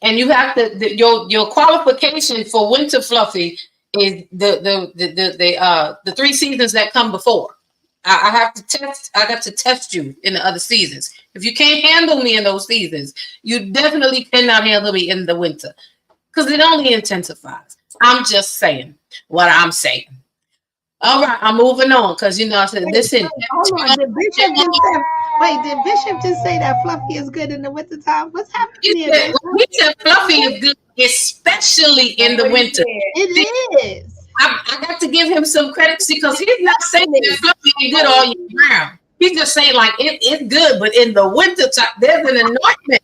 And you have to your qualification for winter fluffy is the 3 seasons that come before. I got to test you in the other seasons. If you can't handle me in those seasons, you definitely cannot handle me in the winter. Because it only intensifies. I'm just saying what I'm saying. All right, I'm moving on because I said, listen. Hold on. Did Bishop just say that fluffy is good in the wintertime? What's happening here? He said fluffy is good, especially in the winter. It is. I got to give him some credit because he's not saying that fluffy is good all year round. He's just saying like it's good, but in the winter time, there's an anointment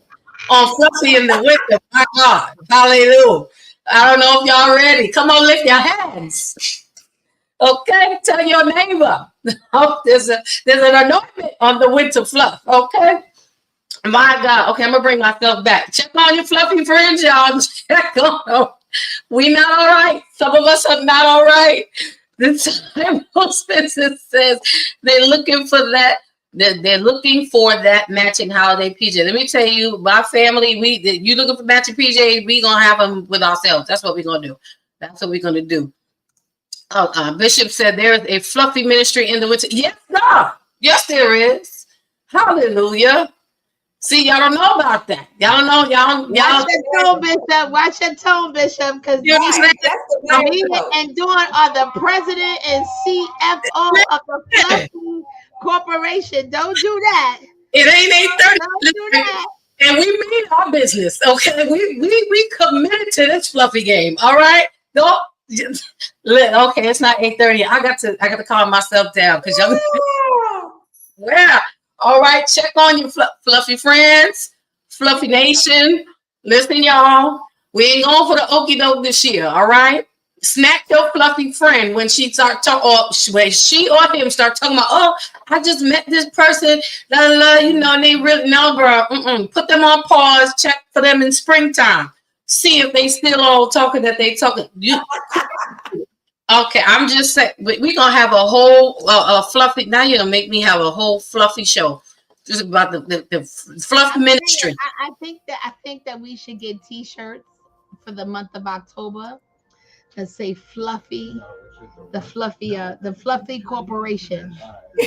on fluffy in the winter. My God, hallelujah. I don't know if y'all ready. Come on, lift your hands. Okay, tell your neighbor. Oh, there's an anointment on the winter fluff. Okay, my God. Okay, I'm gonna bring myself back. Check on your fluffy friends, y'all. Check on them. We not all right. Some of us are not all right. The time Spencer says they're looking for that. They're looking for that matching holiday PJ. Let me tell you, my family, you looking for matching PJ, we gonna have them with ourselves. That's what we're gonna do. That's what we're gonna do. Bishop said there is a fluffy ministry in the winter. Yes, God. Yes, there is. Hallelujah. See, y'all don't know about that. Y'all don't know. Y'all. Watch your tone, Bishop. Because me and Dawn are the president and CFO of the Fluffy Corporation. Don't do that. It ain't 8:30. Don't do that. And we mean our business. Okay, we committed to this fluffy game. All right. Don't. Okay, it's not 8:30. I got to calm myself down because y'all. Yeah. All right, check on your fluffy friends, fluffy nation. Listen, y'all, we ain't going for the okie doke this year. All right, snack your fluffy friend when she start when she or him start talking about, oh, I just met this person, and they really know, bro. Put them on pause. Check for them in springtime. See if they still all talking that they talking. Okay, I'm just saying we're gonna have a whole fluffy. Now you're gonna make me have a whole fluffy show just about the fluff ministry. I think that we should get T-shirts for the month of October. let's say fluffy, the fluffy corporation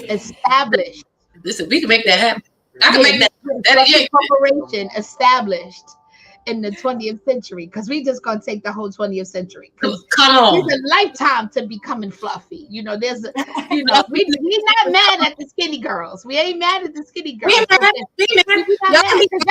established. Listen, we can make that happen. I can Yeah, make that. That fluffy yeah. corporation established in the 20th century, because we just gonna take the whole 20th century, because Come on. there's a lifetime to becoming fluffy. You know, there's a, you know, we not mad at the skinny girls. We ain't mad at the skinny girls. We mad. We mad. We not mad, 'cause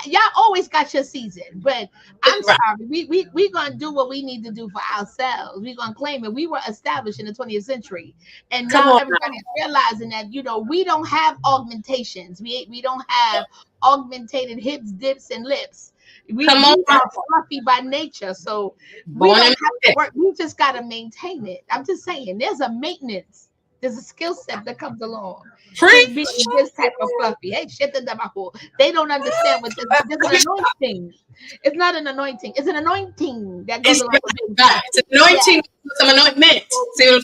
y'all always got your season, but I'm Right. sorry. We gonna do what we need to do for ourselves. We gonna claim it. We were established in the 20th century, and Come now on. everybody's realizing that, you know, we don't have augmentations. We don't have augmentated hips, dips, and lips. We Come on. are fluffy by nature, so we Born don't and have to work. We just got to maintain it. I'm just saying, there's a maintenance. There's a skill set that comes along with being Preach. this type of fluffy. Hey, shit, they don't understand what this is. An anointing. It's not an anointing. It's an anointing that goes It's along with being right. It's anointing. Some anointment. See,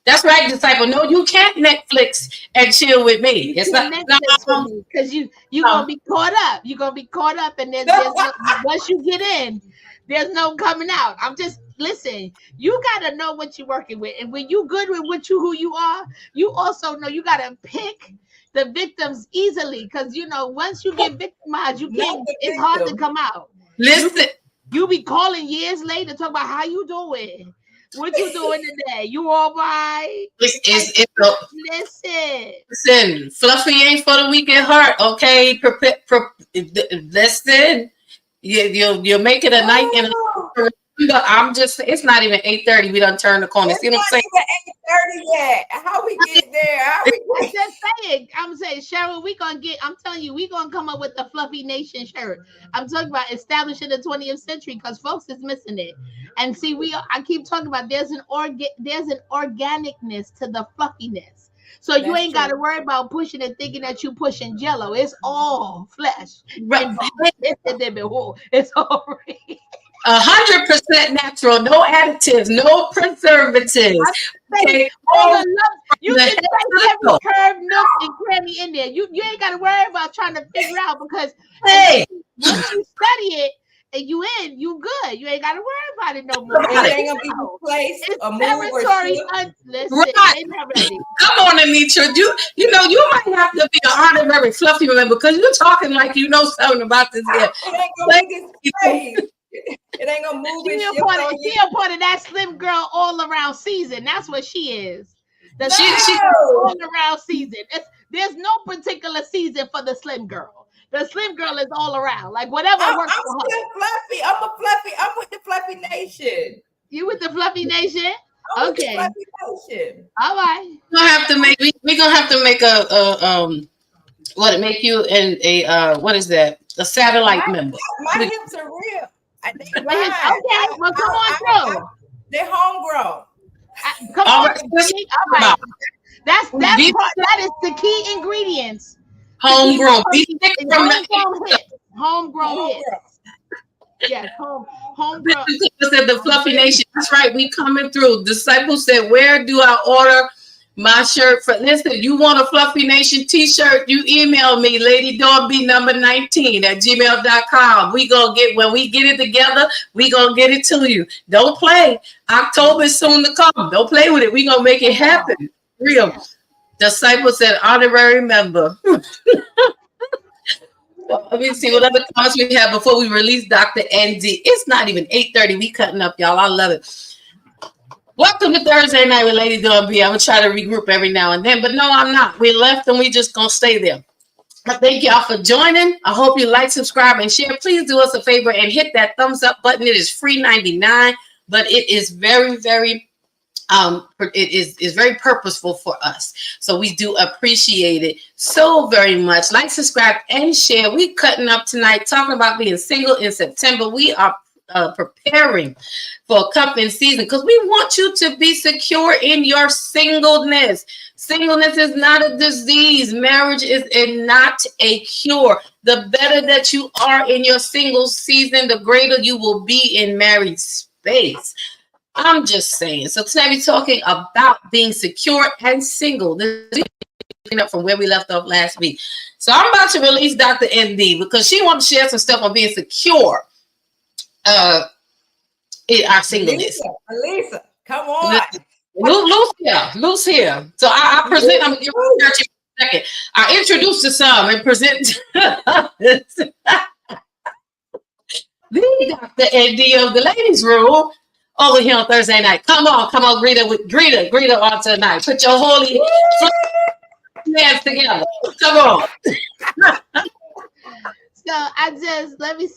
that's right, disciple. No, you can't Netflix and chill with me. It's not. Because you gonna be caught up. You're gonna be caught up, and there's no, once you get in, there's no coming out. I'm just listen. You gotta know what you're working with, and when you good with who you are, you also know you gotta pick the victims easily. Because you know, once you get victimized, you can't. It's hard to come out. Listen. You be calling years later, talk about how you doing. What you doing today? You all right? Listen, fluffy ain't for the weak at heart. Okay, listen. You'll make it a night in. I'm just. It's not even 8:30. We done turned the corner. See what I'm saying? It's not even 8:30 yet. How we get there? I'm just saying. I'm saying, Cheryl, we gonna get. I'm telling you, we gonna come up with the Fluffy Nation shirt. I'm talking about establishing the 20th century, because folks is missing it. And see, I keep talking about there's an organicness to the fluffiness. So you ain't got to worry about pushing and thinking that you pushing Jello. It's all flesh. Right. It's all right. 100% natural, no additives, no preservatives. Okay. All the love, you can place every curve, nook, and cranny in there. You ain't got to worry about trying to figure out, because hey, once you study it and you good. You ain't got to worry about it no more. It ain't gonna be replaced. It's territory. Listen, right. ain't that ready? Come on, Anitra. You know you might have to be an honorary fluffy member, because you're talking like you know something about this here. It ain't gonna be this it ain't gonna move. She a part of that slim girl all around season. That's what she is. She all around season. There's no particular season for the slim girl. The slim girl is all around. Like whatever works for her. I'm still fluffy. I'm a fluffy. I'm with the Fluffy Nation. You with the Fluffy Nation? I'm okay. With the Fluffy Nation. All right. We're gonna have to make make you a what is that? A satellite member. My hips are real. Okay, well, come on through. They're homegrown. Come on. All right. That is the key ingredients. Homegrown. Homegrown hips. Yes, homegrown. Said the Fluffy Nation. That's right. We coming through. Disciple said, "Where do I order my shirt for?" Listen, you want a Fluffy Nation t-shirt, you email me, LadyDawnB19@gmail.com. When we get it together, we gonna get it to you. Don't play. October is soon to come. Don't play with it. We gonna make it happen. Real. Disciple said, honorary member. Let me see what other comments we have before we release Dr. ND. It's not even 8:30. We cutting up, y'all. I love it. Welcome to Thursday night with Lady Dawn B. I'm gonna try to regroup every now and then, but no, I'm not. We left and we just gonna stay there. But thank y'all for joining. I hope you like, subscribe, and share. Please do us a favor and hit that thumbs up button. It is free 99, but it is very, very it is very purposeful for us. So we do appreciate it so very much. Like, subscribe, and share. We cutting up tonight, talking about being single in September. We are preparing for a cuffing season because we want you to be secure in your singleness. Singleness is not a disease. Marriage is not a cure. The better that you are in your single season, the greater you will be in married space. I'm just saying. So today we're talking about being secure and single. This is picking up from where we left off last week. So I'm about to release Dr. ND because she wants to share some stuff on being secure Our singleness. Elisa, come on. Loose here. So I present. I'm gonna give you a second. I introduce to some and present the Dr. Eddie of the ladies' room over here on Thursday night. Come on, greet her on tonight. Put your holy hands together. Come on. So let me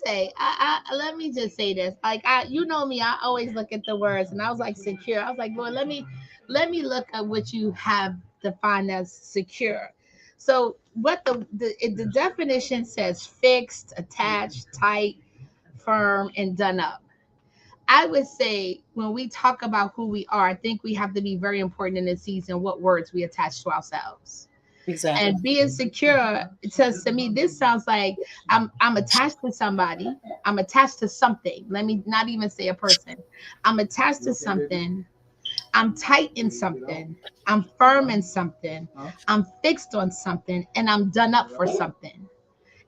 just say this. Like you know me, I always look at the words, and I was like secure. I was like, Lord, let me look at what you have defined as secure. So what the definition says: fixed, attached, tight, firm, and done up. I would say when we talk about who we are, I think we have to be very important in this season what words we attach to ourselves. Exactly. And being secure, it says to me, this sounds like I'm attached to somebody. I'm attached to something. Let me not even say a person. I'm attached to something. I'm tight in something. I'm firm in something. I'm fixed on something, and I'm done up for something.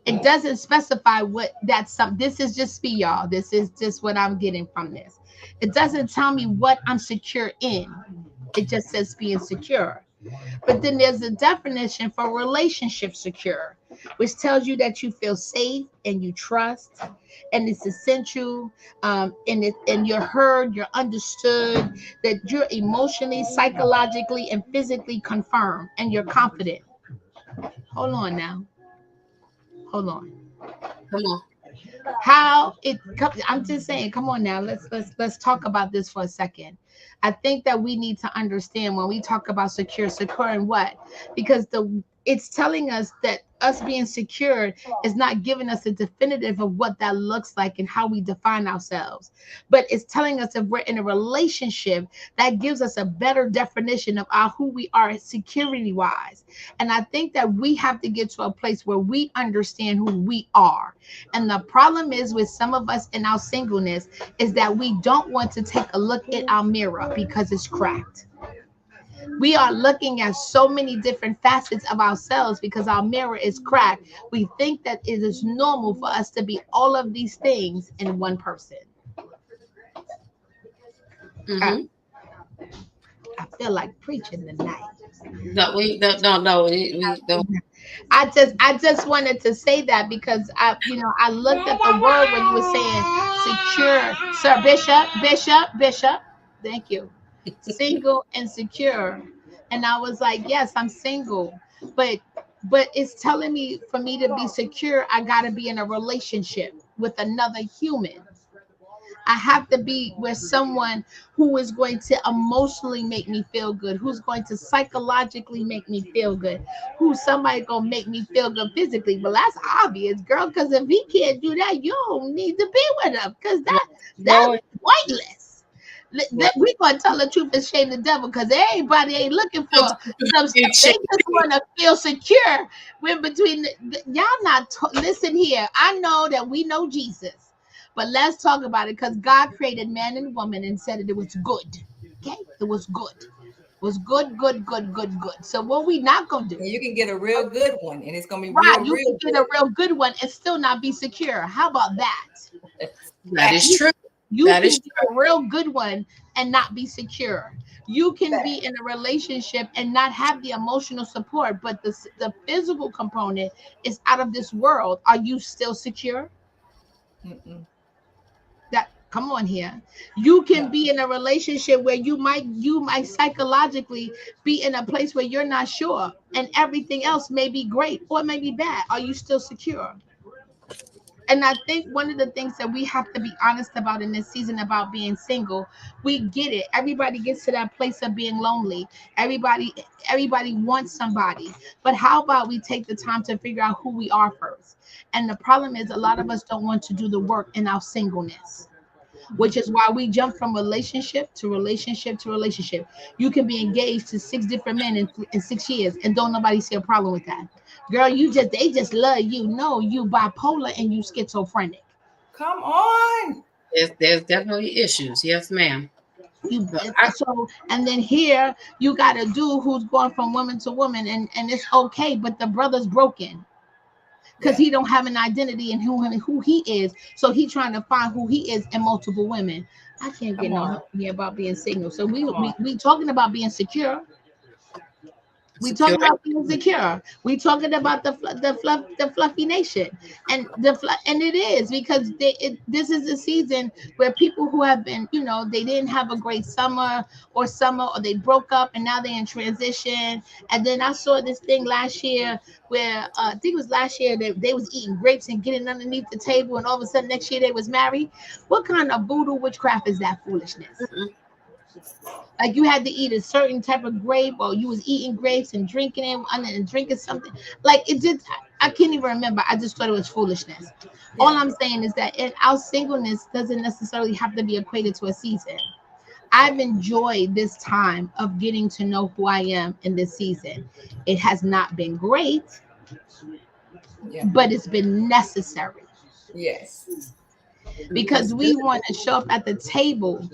It doesn't specify what that's some. This is just me, y'all. This is just what I'm getting from this. It doesn't tell me what I'm secure in. It just says being secure. But then there's a definition for relationship secure, which tells you that you feel safe and you trust, and it's essential, and you're heard, you're understood, that you're emotionally, psychologically, and physically confirmed, and you're confident. Hold on now. Hold on. Come on. How it comes, I'm just saying, come on now, let's talk about this for a second. I think that we need to understand when we talk about secure in what? Because it's telling us that us being secured is not giving us a definitive of what that looks like and how we define ourselves, but it's telling us if we're in a relationship that gives us a better definition of who we are security wise. And I think that we have to get to a place where we understand who we are. And the problem is with some of us in our singleness is that we don't want to take a look at our mirror because it's cracked. We are looking at so many different facets of ourselves because our mirror is cracked. We think that it is normal for us to be all of these things in one person. Mm-hmm. I feel like preaching tonight. No, we don't. I just wanted to say that because I looked at the word when you were saying secure, sir, bishop. Thank you. Single and secure, and I was like, yes, I'm single, but it's telling me for me to be secure, I got to be in a relationship with another human. I have to be with someone who is going to emotionally make me feel good, who's going to psychologically make me feel good, who's somebody gonna make me feel good physically. But that's obvious, girl, because if he can't do that, you don't need to be with him because that's pointless. We're gonna tell the truth and shame the devil because everybody ain't looking for some stuff. They just want to feel secure. When between y'all not listen here. I know that we know Jesus. But let's talk about it because God created man and woman and said that it was good. Okay? It was good. It was good. So what we not going to do? You can get a real good one and it's going to be right. real, You can get a real good one and still not be secure. How about that? That is true. You can get a real good one and not be secure. You can be in a relationship and not have the emotional support, but the physical component is out of this world. Are you still secure? Mm-mm. Come on here. You can be in a relationship where you might psychologically be in a place where you're not sure and everything else may be great or it may be bad. Are you still secure? And I think one of the things that we have to be honest about in this season about being single, we get it. Everybody gets to that place of being lonely. Everybody wants somebody. But how about we take the time to figure out who we are first? And the problem is a lot of us don't want to do the work in our singleness, which is why we jump from relationship to relationship to relationship. You can be engaged to 6 different men in 6 years and don't nobody see a problem with that. Girl, they just love you. No, you bipolar and you schizophrenic. Come on. There's definitely issues. Yes, ma'am. And then here you got a dude who's going from woman to woman and it's okay, but the brother's broken. Because he don't have an identity in who he is. So he trying to find who he is in multiple women. I can't get Come no on. help here about being single. So we talking about being secure. We Secure. talking about being secure. We talking about the fluffy nation, and and it is because this is a season where people who have been, they didn't have a great summer, or they broke up and now they're in transition. And then I saw this thing last year where I think it was last year that they was eating grapes and getting underneath the table, and all of a sudden next year they was married. What kind of voodoo witchcraft is that foolishness? Mm-mm. Like you had to eat a certain type of grape, or you was eating grapes and drinking it and drinking something. Like it just, I can't even remember. I just thought it was foolishness. All Yeah. I'm saying is that our singleness doesn't necessarily have to be equated to a season. I've enjoyed this time of getting to know who I am in this season. It has not been great, Yeah. but it's been necessary Yes. because That's we good. want to show up at the table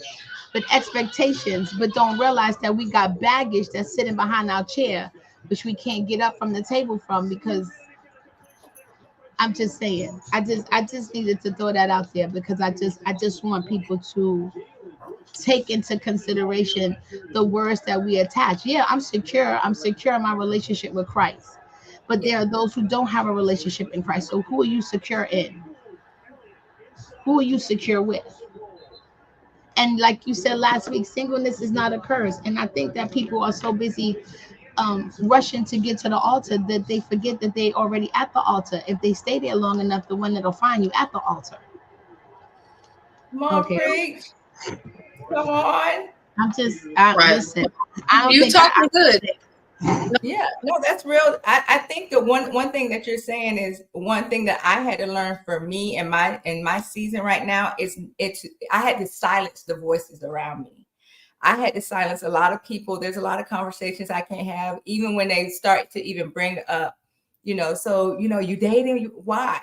with expectations, but don't realize that we got baggage that's sitting behind our chair, which we can't get up from the table from because I'm just saying. I just needed to throw that out there because I just want people to take into consideration the words that we attach. Yeah, I'm secure. I'm secure in my relationship with Christ. But Yeah. there are those who don't have a relationship in Christ. So who are you secure in? Who are you secure with? And like you said last week, singleness is not a curse. And I think that people are so busy rushing to get to the altar that they forget that they already at the altar. If they stay there long enough, the one that'll find you at the altar. Come on, Okay. preach. Come on. I Right. listen. I don't You think talking good. Yeah, no, that's real. I think the one thing that you're saying is one thing that I had to learn for me in my season right now is I had to silence the voices around me. I had to silence a lot of people. There's a lot of conversations I can't have, even when they start to even bring up, so you dating, why?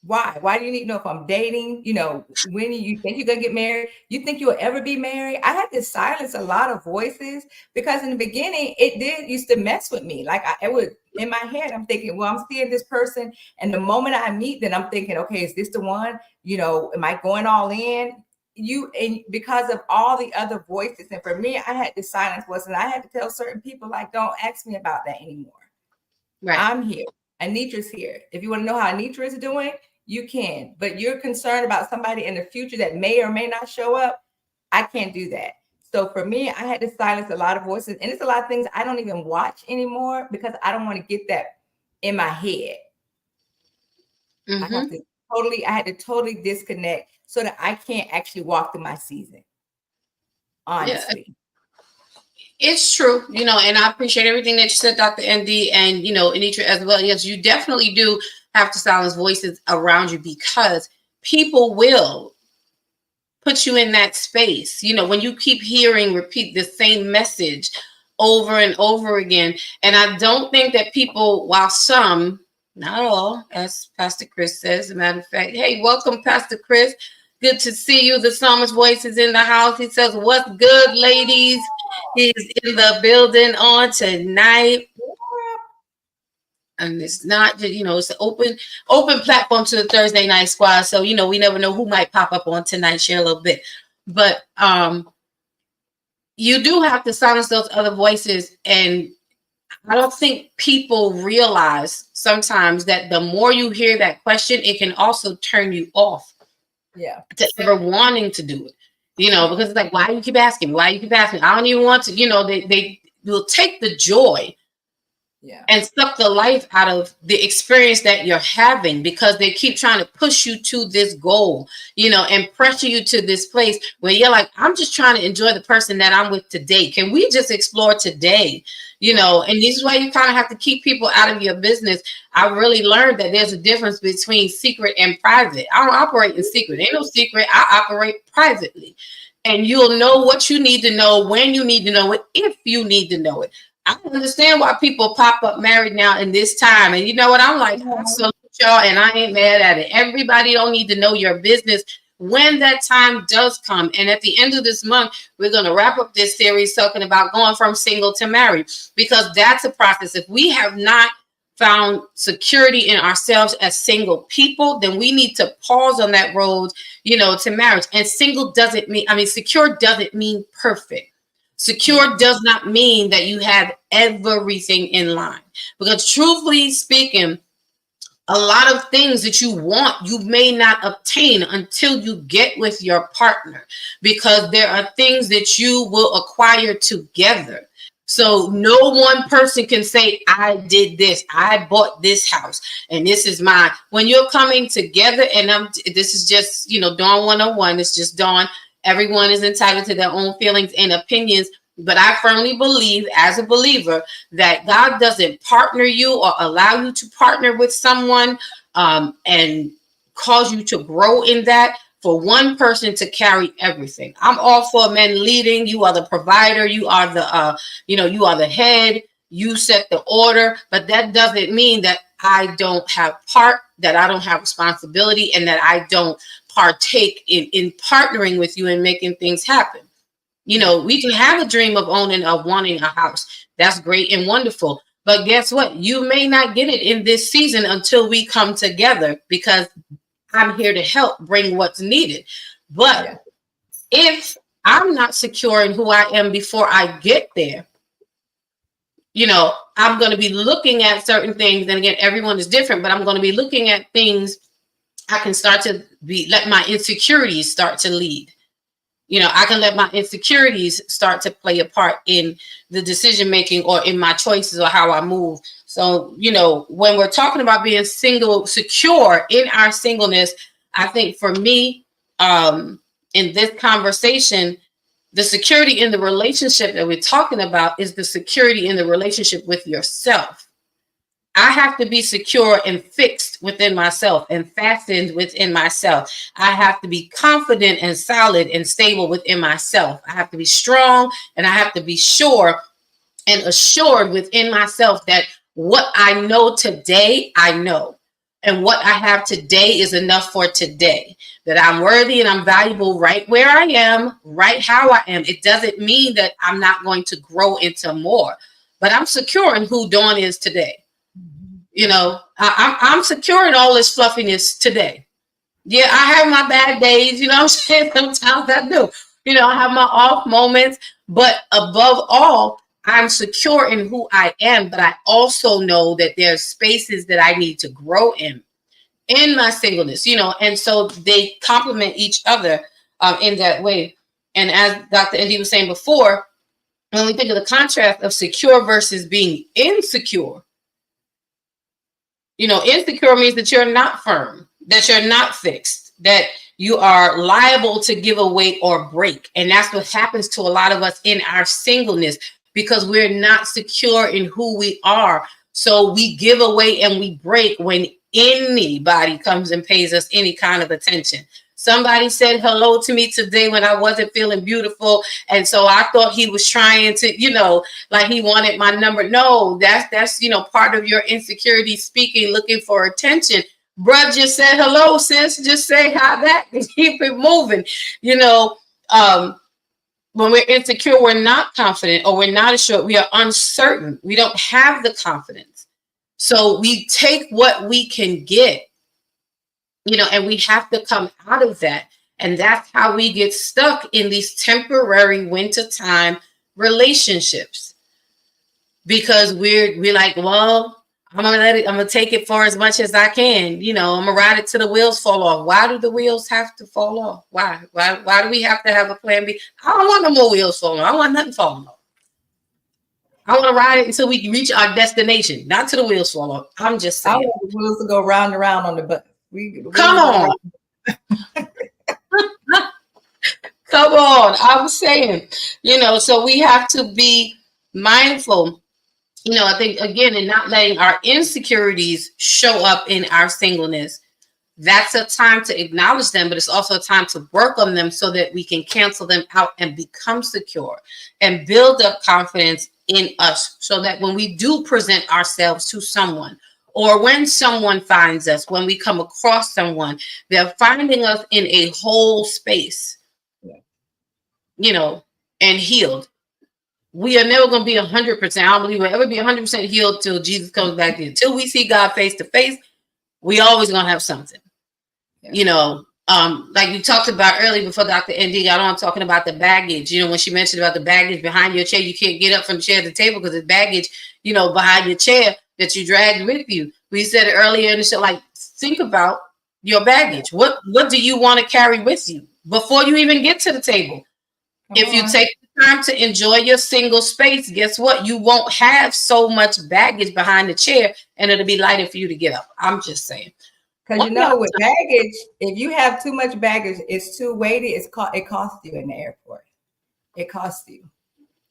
Why do you need to know if I'm dating? When you think you're gonna get married? You think you'll ever be married? I had to silence a lot of voices because in the beginning it did used to mess with me. Like it would in my head, I'm thinking, well, I'm seeing this person, and the moment I meet, then I'm thinking, okay, is this the one? Am I going all in? And because of all the other voices, and for me, I had to silence voices. And I had to tell certain people, like, don't ask me about that anymore. Right. I'm here. Anitra's here. If you want to know how Anitra is doing, you can. But you're concerned about somebody in the future that may or may not show up. I can't do that. So for me, I had to silence a lot of voices. And it's a lot of things I don't even watch anymore because I don't want to get that in my head. Mm-hmm. I had to totally disconnect so that I can't actually walk through my season. Yeah, Honestly. it's true. And I appreciate everything that you said, Dr. ND, and Anitra as well. Yes, you definitely do have to silence voices around you because people will put you in that space. When you keep repeat the same message over and over again. And I don't think that people, while some, not all, as Pastor Chris says, as a matter of fact, hey, welcome, Pastor Chris. Good to see you. The psalmist voice is in the house. He says, what's good, ladies? He's in the building on tonight. And it's not, it's an open platform to the Thursday night squad. So, we never know who might pop up on tonight, share a little bit. But you do have to silence those other voices. And I don't think people realize sometimes that the more you hear that question, it can also turn you off to ever wanting to do it. Because it's like, why do you keep asking me? Why do you keep asking me? I don't even want to, they will take the joy and suck the life out of the experience that you're having because they keep trying to push you to this goal, and pressure you to this place where you're like, I'm just trying to enjoy the person that I'm with today. Can we just explore today? And this is why you kind of have to keep people out of your business. I really learned that there's a difference between secret and private. I don't operate in secret. Ain't no secret. I operate privately. And you'll know what you need to know when you need to know it, if you need to know it. I understand why people pop up married now in this time. And you know what? I'm like, I salute y'all, and I ain't mad at it. Everybody don't need to know your business when that time does come. And at the end of this month, we're going to wrap up this series talking about going from single to married, because that's a process. If we have not found security in ourselves as single people, then we need to pause on that road, to marriage. And single doesn't mean, secure doesn't mean perfect. Secure does not mean that you have everything in line. Because truthfully speaking, a lot of things that you want, you may not obtain until you get with your partner, because there are things that you will acquire together. So no one person can say, I did this, I bought this house, and this is mine. When you're coming together, and this is just, Dawn 101, it's just Dawn. Everyone is entitled to their own feelings and opinions. But I firmly believe, as a believer, that God doesn't partner you or allow you to partner with someone and cause you to grow in that for one person to carry everything. I'm all for men leading. You are the provider. You are the, you are the head. You set the order. But that doesn't mean that I don't have that I don't have responsibility, and that I don't partake in partnering with you and making things happen. We can have a dream of wanting a house. That's great and wonderful. But guess what? You may not get it in this season until we come together, because I'm here to help bring what's needed. But if I'm not secure in who I am before I get there, I'm going to be looking at certain things. And again, everyone is different, but I'm going to be looking at things. I can start to let my insecurities start to lead. I can let my insecurities start to play a part in the decision making or in my choices or how I move. So, when we're talking about being secure in our singleness, I think for me, in this conversation, the security in the relationship that we're talking about is the security in the relationship with yourself. I have to be secure and fixed within myself and fastened within myself. I have to be confident and solid and stable within myself. I have to be strong, and I have to be sure and assured within myself that what I know today, I know. And what I have today is enough for today. That I'm worthy and I'm valuable right where I am, right how I am. It doesn't mean that I'm not going to grow into more, but I'm secure in who Dawn is today. I'm secure in all this fluffiness today. Yeah, I have my bad days, what I'm saying? Sometimes I do. I have my off moments, but above all, I'm secure in who I am, but I also know that there's spaces that I need to grow in my singleness, and so they complement each other in that way. And as Dr. Indy was saying before, when we think of the contrast of secure versus being insecure, insecure means that you're not firm, that you're not fixed, that you are liable to give away or break. And that's what happens to a lot of us in our singleness, because we're not secure in who we are. So we give away and we break when anybody comes and pays us any kind of attention. Somebody said hello to me today when I wasn't feeling beautiful. And so I thought he was trying to, like he wanted my number. No, that's part of your insecurity speaking, looking for attention. Bruh, just said hello, sis. Just say hi back and keep it moving. When we're insecure, we're not confident, or we're not assured. We are uncertain. We don't have the confidence. So we take what we can get. And we have to come out of that. And that's how we get stuck in these temporary wintertime relationships. Because we're like, well, I'm gonna take it for as much as I can. I'm gonna ride it till the wheels fall off. Why do the wheels have to fall off? Why do we have to have a plan B? I don't want no more wheels falling off. I don't want nothing falling off. I want to ride it until we reach our destination, not till the wheels fall off. I'm just saying. I want the wheels to go round and round on the bus. Come on. Come on. I'm saying, so we have to be mindful, I think, again, in not letting our insecurities show up in our singleness. That's a time to acknowledge them, but it's also a time to work on them so that we can cancel them out and become secure and build up confidence in us, so that when we do present ourselves to someone, or when someone finds us, when we come across someone, they're finding us in a whole space, and healed. we are never going to be 100%. I don't believe we'll ever be 100% healed till Jesus comes back. Until we see God face to face, we always going to have something. You know, like we talked about earlier before Dr. ND got on talking about the baggage. You know, when she mentioned about the baggage behind your chair, you can't get up from the chair to the table because it's baggage, you know, behind your chair that you dragged with you. We said it earlier in the show, like, think about your baggage. What do you want to carry with you before you even get to the table? If you take the time to enjoy your single space, guess what? You won't have so much baggage behind the chair, and it'll be lighter for you to get up. I'm just saying. Because you know, with baggage, if you have too much baggage, it's too weighty. It costs you in the airport. It costs you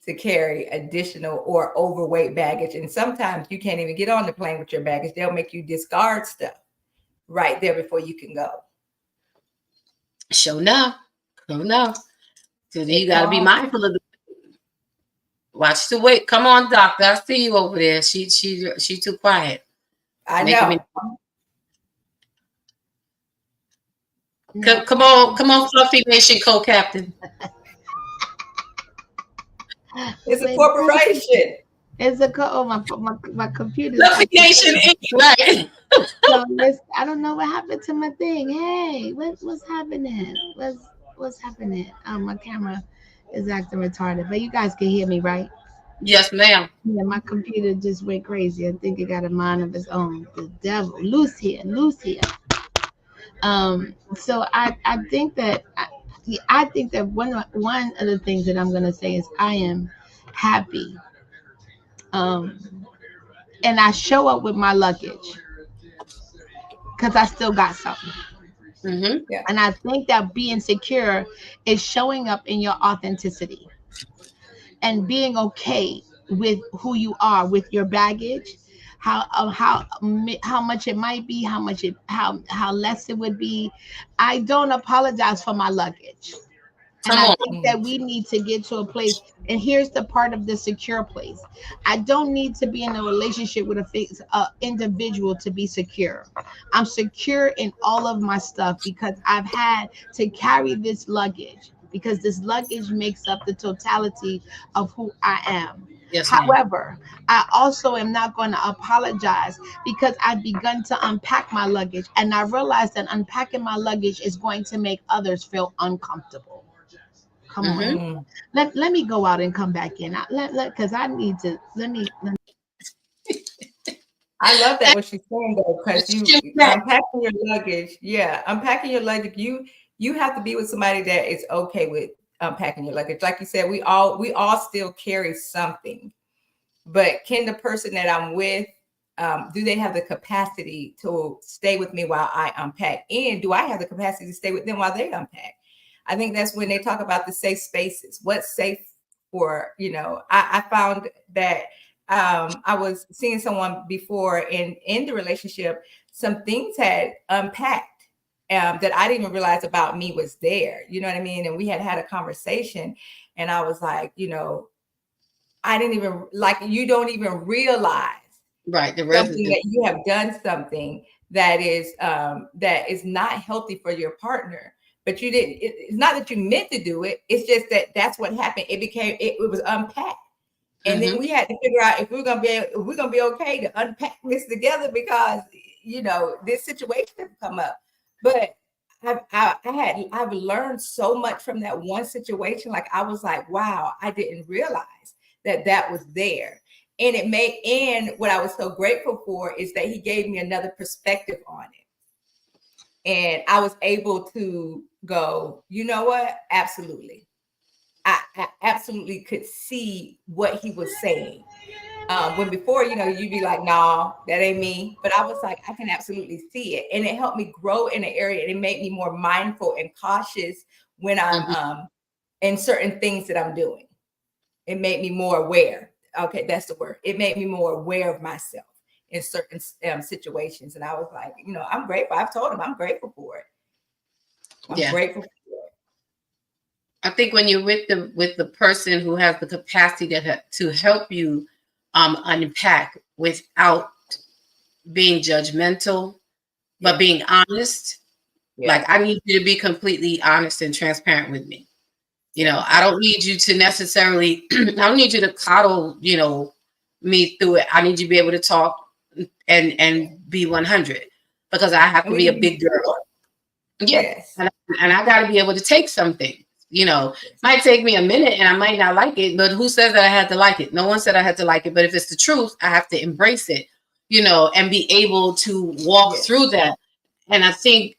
to carry additional or overweight baggage, and sometimes you can't even get on the plane with your baggage. They'll make you discard stuff right there before you can go. Sure enough. So you got to be mindful of the. Watch the weight. Come on, doctor. I see you over there. She too quiet. I know. Come on, Fluffy Nation co-captain. It's a corporation. It's a my computer. Fluffy Nation, right? So I don't know what happened to my thing. Hey, what's happening? What's happening? My camera is acting retarded, but you guys can hear me, right? Yes, ma'am. Yeah, my computer just went crazy. I think it got a mind of its own. The devil, loose here. So I think that one of the things that I'm gonna say is I am happy. And I show up with my luggage because I still got something. Mm-hmm. Yeah. And I think that being secure is showing up in your authenticity and being okay with who you are, with your baggage, how much it might be, how less it would be. I don't apologize for my luggage. And I think that we need to get to a place, and here's the part of the secure place. I don't need to be in a relationship with a individual to be secure. I'm secure in all of my stuff because I've had to carry this luggage, because this luggage makes up the totality of who I am. Yes, however, I also am not going to apologize because I've begun to unpack my luggage, and I realize that unpacking my luggage is going to make others feel uncomfortable. Come on. Let me go out and come back in. Because I need to. Let me. I love that what she's saying though, because you unpacking your luggage. Yeah, unpacking your luggage. You have to be with somebody that is okay with unpacking your luggage. Like you said, we all still carry something, but can the person that I'm with, do they have the capacity to stay with me while I unpack? And do I have the capacity to stay with them while they unpack? I think that's when they talk about the safe spaces. What's safe for, I found that I was seeing someone before, and in the relationship, some things had unpacked that I didn't even realize about me was there. You know what I mean? And we had a conversation, and I was like, I didn't even, like, you don't even realize something that you have done something that is not healthy for your partner. But you didn't. It's not that you meant to do it. It's just that that's what happened. It was unpacked, and then we had to figure out if we're gonna be okay to unpack this together, because this situation has come up. But I've learned so much from that one situation. Like, I was like, wow, I didn't realize that was there, and what I was so grateful for is that he gave me another perspective on it. And I was able to go, you know what? Absolutely. I absolutely could see what he was saying. When before, you'd be like, no, that ain't me. But I was like, I can absolutely see it. And it helped me grow in an area. And it made me more mindful and cautious when I'm in certain things that I'm doing. It made me more aware. Okay, that's the word. It made me more aware of myself in certain situations. And I was like, I'm grateful. I've told him I'm grateful for it. I'm grateful for it. I think when you're with the person who has the capacity to help you unpack without being judgmental, but being honest. Like, I need you to be completely honest and transparent with me. You know, I don't need you to necessarily, I don't need you to coddle, you know, me through it. I need you to be able to talk and be 100 because I have to And we be a can big be girl. Yeah. yes. And I got to be able to take something, you know, might take me a minute and I might not like it, but who says that I had to like it? No one said I had to like it, but if it's the truth, I have to embrace it, you know, and be able to walk Yes. through that. And I think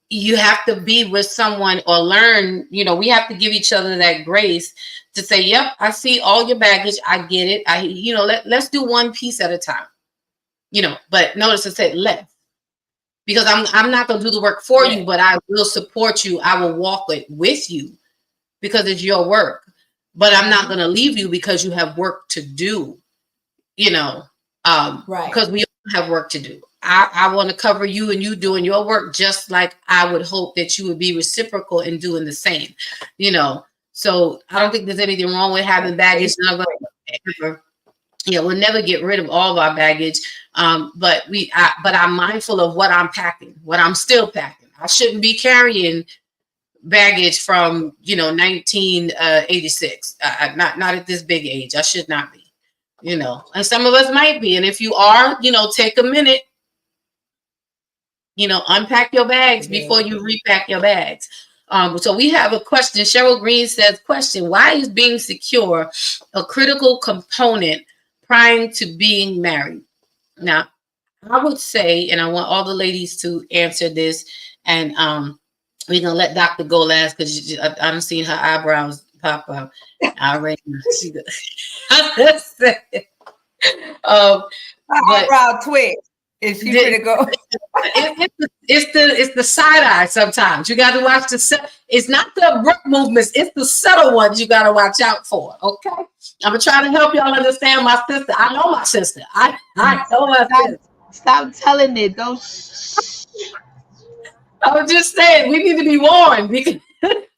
you have to be with someone or learn, you know, we have to give each other that grace to say, yep, I see all your baggage. I get it. You know, let's do one piece at a time, you know, but notice I said let's, because I'm not going to do the work for you, Yes. but I will support you. I will walk it with you because it's your work, but I'm not going to leave you because you have work to do, you know, Right. because we all have work to do. I want to cover you and you doing your work just like I would hope that you would be reciprocal in doing the same, you know. So I don't think there's anything wrong with having baggage. Yeah, we'll never get rid of all of our baggage, but I'm mindful of what I'm packing, what I'm still packing. I shouldn't be carrying baggage from 1986. Not at this big age. I should not be, you know. And some of us might be. And if you are, you know, take a minute. You know, unpack your bags before you repack your bags. So we have a question. Cheryl Green says, question, why is being secure a critical component prior to being married? Now, I would say, and I want all the ladies to answer this, and we're going to let Dr. go last because I'm seeing her eyebrows pop up. I already eyebrow twitch. If you could go. It's the side eye sometimes. You got to watch it's not the abrupt movements, it's the subtle ones you got to watch out for. Okay. I'm gonna try to help y'all understand my sister. I know my sister. I know my sister. Stop telling it. Don't. I was just saying we need to be warned because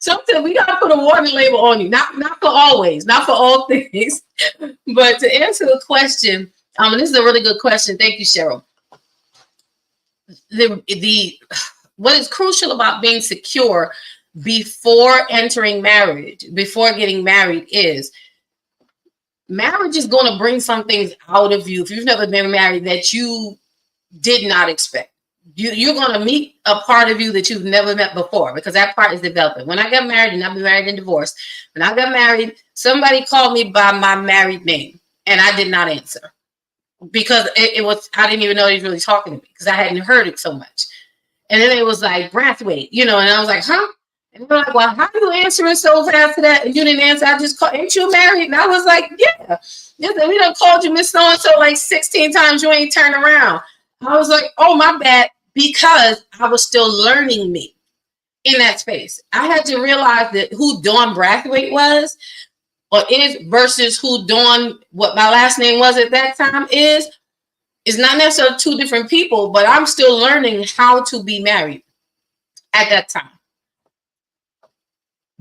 sometimes we gotta put a warning label on you. Not for always, not for all things. But to answer the question, this is a really good question. Thank you, Cheryl. What is crucial about being secure before entering marriage, before getting married, is marriage is going to bring some things out of you if you've never been married that you did not expect. You're going to meet a part of you that you've never met before because that part is developing. When I got married, and I've been married and divorced, when I got married, somebody called me by my married name and I did not answer. Because it was, I didn't even know he was really talking to me because I hadn't heard it so much. And then it was like, Brathwaite, you know, and I was like, huh? And they're like, well, how are you answering so fast to that? And you didn't answer. I just called, ain't you married? And I was like, yeah. We done called you Miss So-and-so like 16 times. You ain't turned around. I was like, oh, my bad. Because I was still learning me in that space. I had to realize that who Dawn Brathwaite was or is versus who Dawn, what my last name was at that time is not necessarily two different people, but I'm still learning how to be married at that time.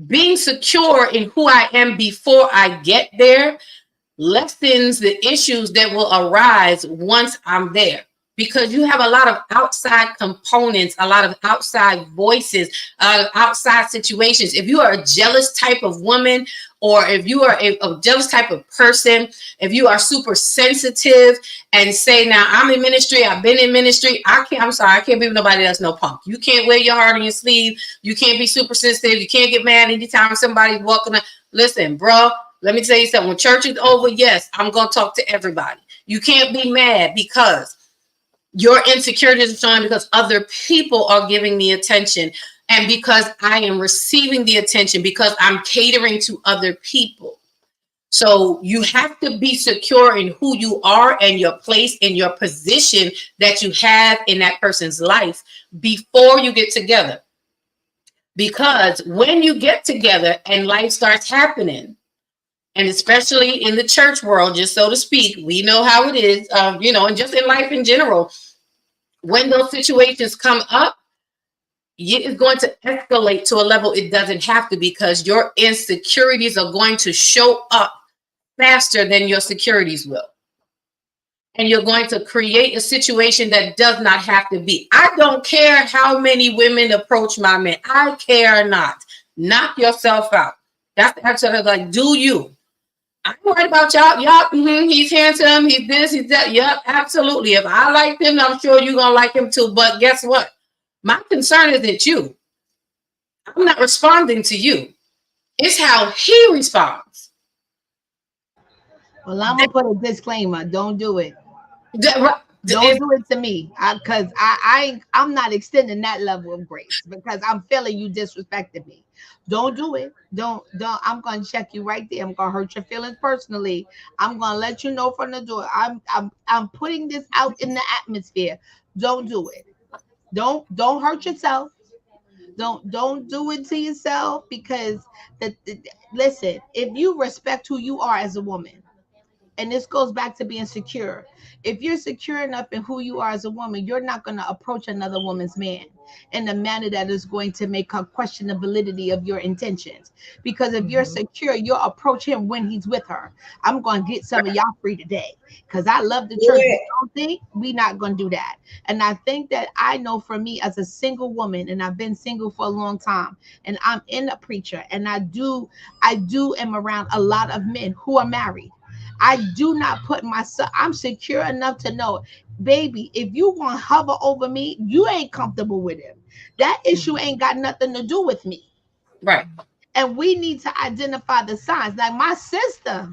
Being secure in who I am before I get there lessens the issues that will arise once I'm there. Because you have a lot of outside components, a lot of outside voices, outside situations. If you are a jealous type of woman, or if you are a jealous type of person, if you are super sensitive and say, now I'm in ministry, I've been in ministry, I can't be with nobody that's no punk. You can't wear your heart on your sleeve. You can't be super sensitive. You can't get mad anytime somebody's walking up. Listen, bro, let me tell you something. When church is over, yes, I'm going to talk to everybody. You can't be mad because your insecurities are showing because other people are giving me attention and because I am receiving the attention because I'm catering to other people. So you have to be secure in who you are and your place and your position that you have in that person's life before you get together. Because when you get together and life starts happening, and especially in the church world, just so to speak, we know how it is, and just in life in general, when those situations come up, it's going to escalate to a level it doesn't have to because your insecurities are going to show up faster than your securities will. And you're going to create a situation that does not have to be. I don't care how many women approach my man. I care not. Knock yourself out. That's the answer. Like, do you? I'm worried about y'all. Yup, he's handsome. He's this. He's that. Yep, absolutely. If I like him, I'm sure you're gonna like him too. But guess what? My concern isn't you. I'm not responding to you. It's how he responds. Well, I'm gonna put a disclaimer. Don't do it. Don't do it to me, because I'm not extending that level of grace because I'm feeling you disrespected me. Don't do it. Don't. I'm gonna check you right there. I'm gonna hurt your feelings personally. I'm gonna let you know from the door. I'm putting this out in the atmosphere. Don't do it. Don't hurt yourself. Don't do it to yourself, because listen, if you respect who you are as a woman, and this goes back to being secure. If you're secure enough in who you are as a woman, you're not going to approach another woman's man in a manner that is going to make her question the validity of your intentions. Because if you're secure, you'll approach him when he's with her. I'm going to get some of y'all free today because I love the church. I don't think we're not going to do that. And I think that I know for me as a single woman, and I've been single for a long time, and I'm in a preacher, and I do am around a lot of men who are married. I do not put myself, I'm secure enough to know, baby, if you want to hover over me, you ain't comfortable with him. That issue ain't got nothing to do with me. Right. And we need to identify the signs. Like my sister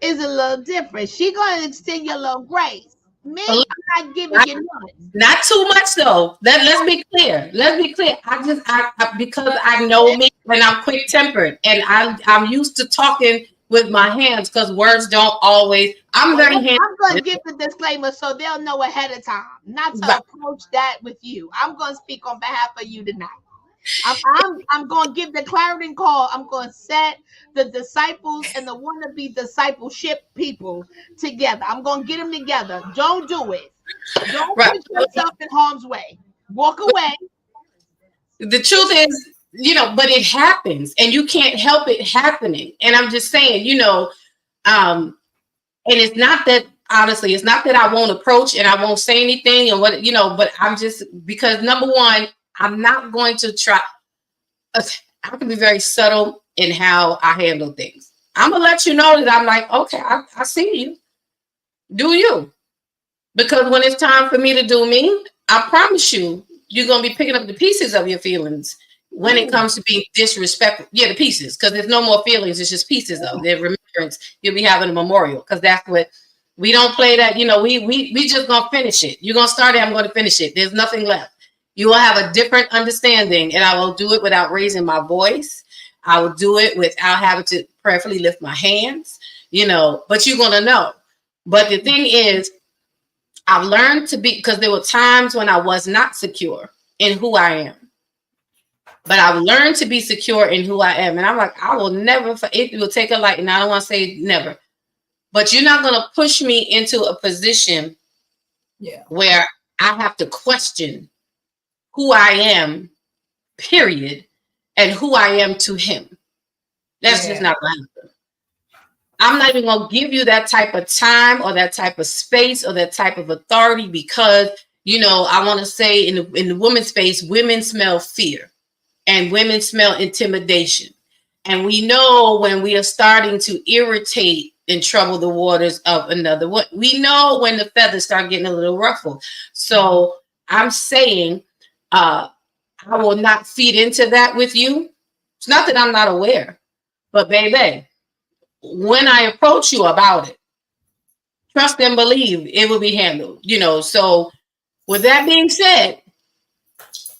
is a little different. She going to extend your little grace. Me, I'm not giving you none. Not too much though. Let's be clear. Let's be clear. I because I know me and I'm quick tempered and I'm used to talking with my hands because words don't always. I'm very handy. I'm going to give the disclaimer so they'll know ahead of time not to approach that with you. I'm going to speak on behalf of you tonight. I'm going to give the clarion call. I'm going to set the disciples and the wannabe discipleship people together. I'm going to get them together. Don't do it. Don't put yourself in harm's way. Walk away. The truth is, but it happens and you can't help it happening. And I'm just saying, and it's not that, honestly, it's not that I won't approach and I won't say anything and but I'm just, because number one, I'm not going to try. I can be very subtle in how I handle things. I'm going to let you know that I'm like, okay, I see you. Do you? Because when it's time for me to do me, I promise you, you're going to be picking up the pieces of your feelings. When it comes to being disrespectful, the pieces, because there's no more feelings, it's just pieces of the remembrance. You'll be having a memorial, because that's what we don't play. That we just gonna finish it. You're gonna start it, I'm gonna finish it. There's nothing left. You will have a different understanding, and I will do it without raising my voice. I will do it without having to prayerfully lift my hands. But you're gonna know. But the thing is, I've learned to be, because there were times when I was not secure in who I am. But I've learned to be secure in who I am. And I'm like, I will never, it will take a light. And I don't want to say never. But you're not going to push me into a position where I have to question who I am, period, and who I am to him. That's just not going to happen. I'm not even going to give you that type of time or that type of space or that type of authority because, I want to say in the women's space, women smell fear. And women smell intimidation. And we know when we are starting to irritate and trouble the waters of another. We know when the feathers start getting a little ruffled. So I'm saying I will not feed into that with you. It's not that I'm not aware. But baby, when I approach you about it, trust and believe it will be handled. So with that being said,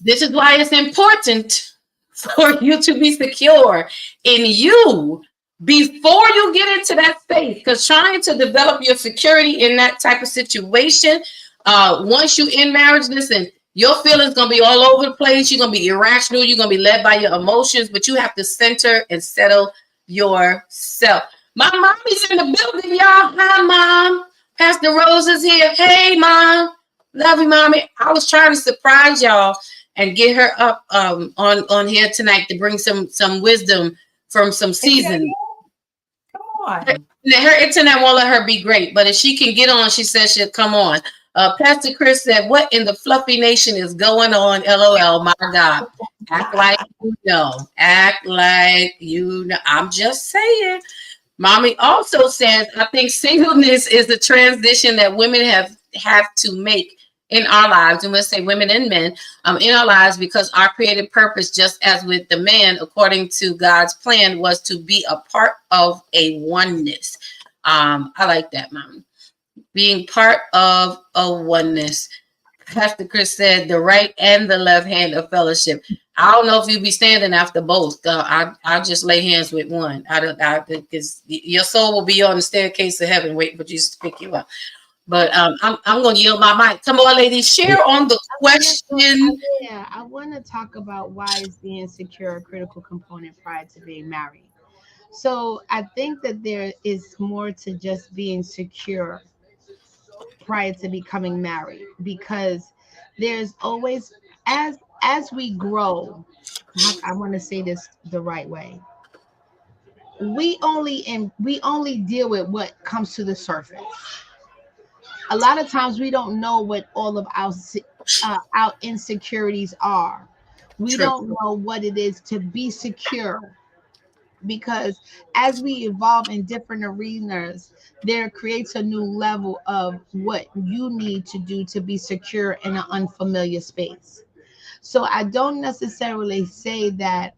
this is why it's important for you to be secure in you before you get into that space. Because trying to develop your security in that type of situation, once you in marriage, listen, your feelings going to be all over the place. You're going to be irrational. You're going to be led by your emotions, but you have to center and settle yourself. My mommy's in the building, y'all. Hi, Mom. Pastor Rose is here. Hey, Mom. Love you, Mommy. I was trying to surprise y'all and get her up on here tonight to bring some wisdom from some season. Come on. Her internet won't let her be great, but if she can get on, she says she'll come on. Pastor Chris said, "What in the fluffy nation is going on?" LOL, my God. Act like you know. Act like you know. I'm just saying. Mommy also says, I think singleness is the transition that women have to make in our lives. And let's say women and men in our lives, because our creative purpose, just as with the man, according to God's plan, was to be a part of a oneness. I like that, Mommy. Being part of a oneness. Pastor Chris said the right and the left hand of fellowship. I don't know if you'll be standing after both. I'll just lay hands with one. Because your soul will be on the staircase of heaven waiting for Jesus to pick you up. But I'm going to yield my mic. Come on, ladies, share on the question. Yeah, I want to talk about why is being secure a critical component prior to being married. So I think that there is more to just being secure prior to becoming married, because there's always, as we grow, I want to say this the right way. We only deal with what comes to the surface. A lot of times we don't know what all of our insecurities are. We True. don't know what it is to be secure, because as we evolve in different arenas, there creates a new level of what you need to do to be secure in an unfamiliar space. So I don't necessarily say that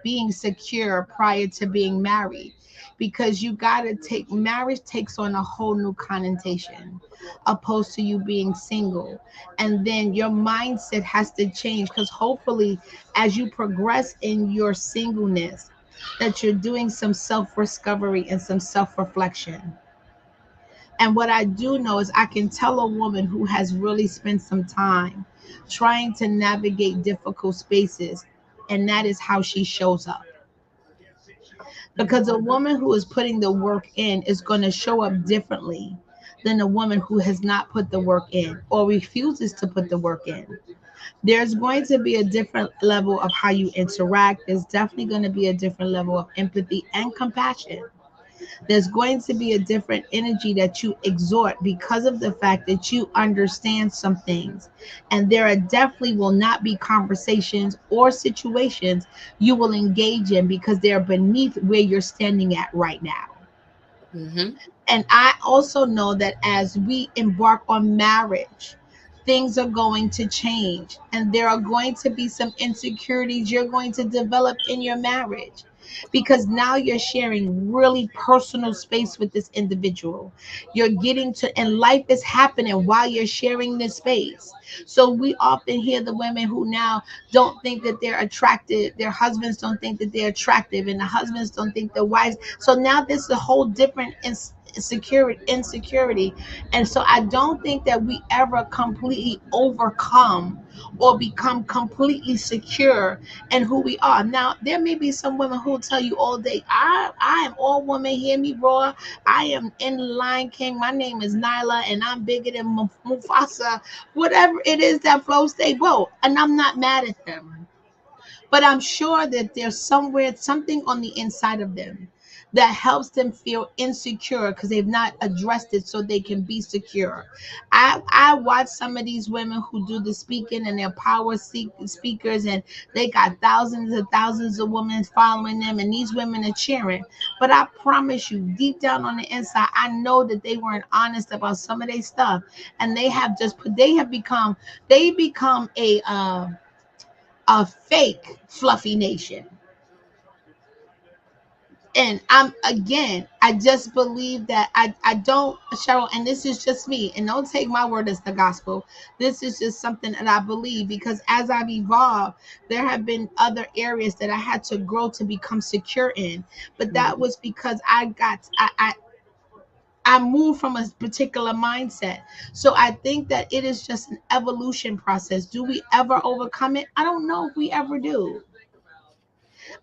being secure prior to being married, because you got to take, marriage takes on a whole new connotation opposed to you being single. And then your mindset has to change, because hopefully as you progress in your singleness, that you're doing some self-discovery and some self-reflection. And what I do know is I can tell a woman who has really spent some time trying to navigate difficult spaces, and that is how she shows up. Because a woman who is putting the work in is going to show up differently than a woman who has not put the work in or refuses to put the work in. There's going to be a different level of how you interact. There's definitely going to be a different level of empathy and compassion. There's going to be a different energy that you exhort because of the fact that you understand some things. And there are definitely will not be conversations or situations you will engage in because they're beneath where you're standing at right now. Mm-hmm. And I also know that as we embark on marriage, things are going to change and there are going to be some insecurities you're going to develop in your marriage, because now you're sharing really personal space with this individual. You're getting to, and life is happening while you're sharing this space. So we often hear the women who now don't think that they're attractive, their husbands don't think that they're attractive, and the husbands don't think their wives. So now this is a whole different insecurity. And so I don't think that we ever completely overcome or become completely secure in who we are. Now there may be some women who will tell you all day, I am all woman, hear me roar, I am in the Lion King, my name is Nyla, and I'm bigger than Mufasa, whatever it is that flows they boat, and I'm not mad at them. But I'm sure that there's somewhere something on the inside of them that helps them feel insecure because they've not addressed it so they can be secure. I watch some of these women who do the speaking and they're speakers, and they got thousands of women following them, and these women are cheering. But I promise you, deep down on the inside, I know that they weren't honest about some of their stuff, and they have just put they become a fake fluffy nation. And I'm again, I just believe that I don't, Cheryl, and this is just me, and don't take my word as the gospel. This is just something that I believe, because as I've evolved, there have been other areas that I had to grow to become secure in. But that was because I moved from a particular mindset. So I think that it is just an evolution process. Do we ever overcome it? I don't know if we ever do.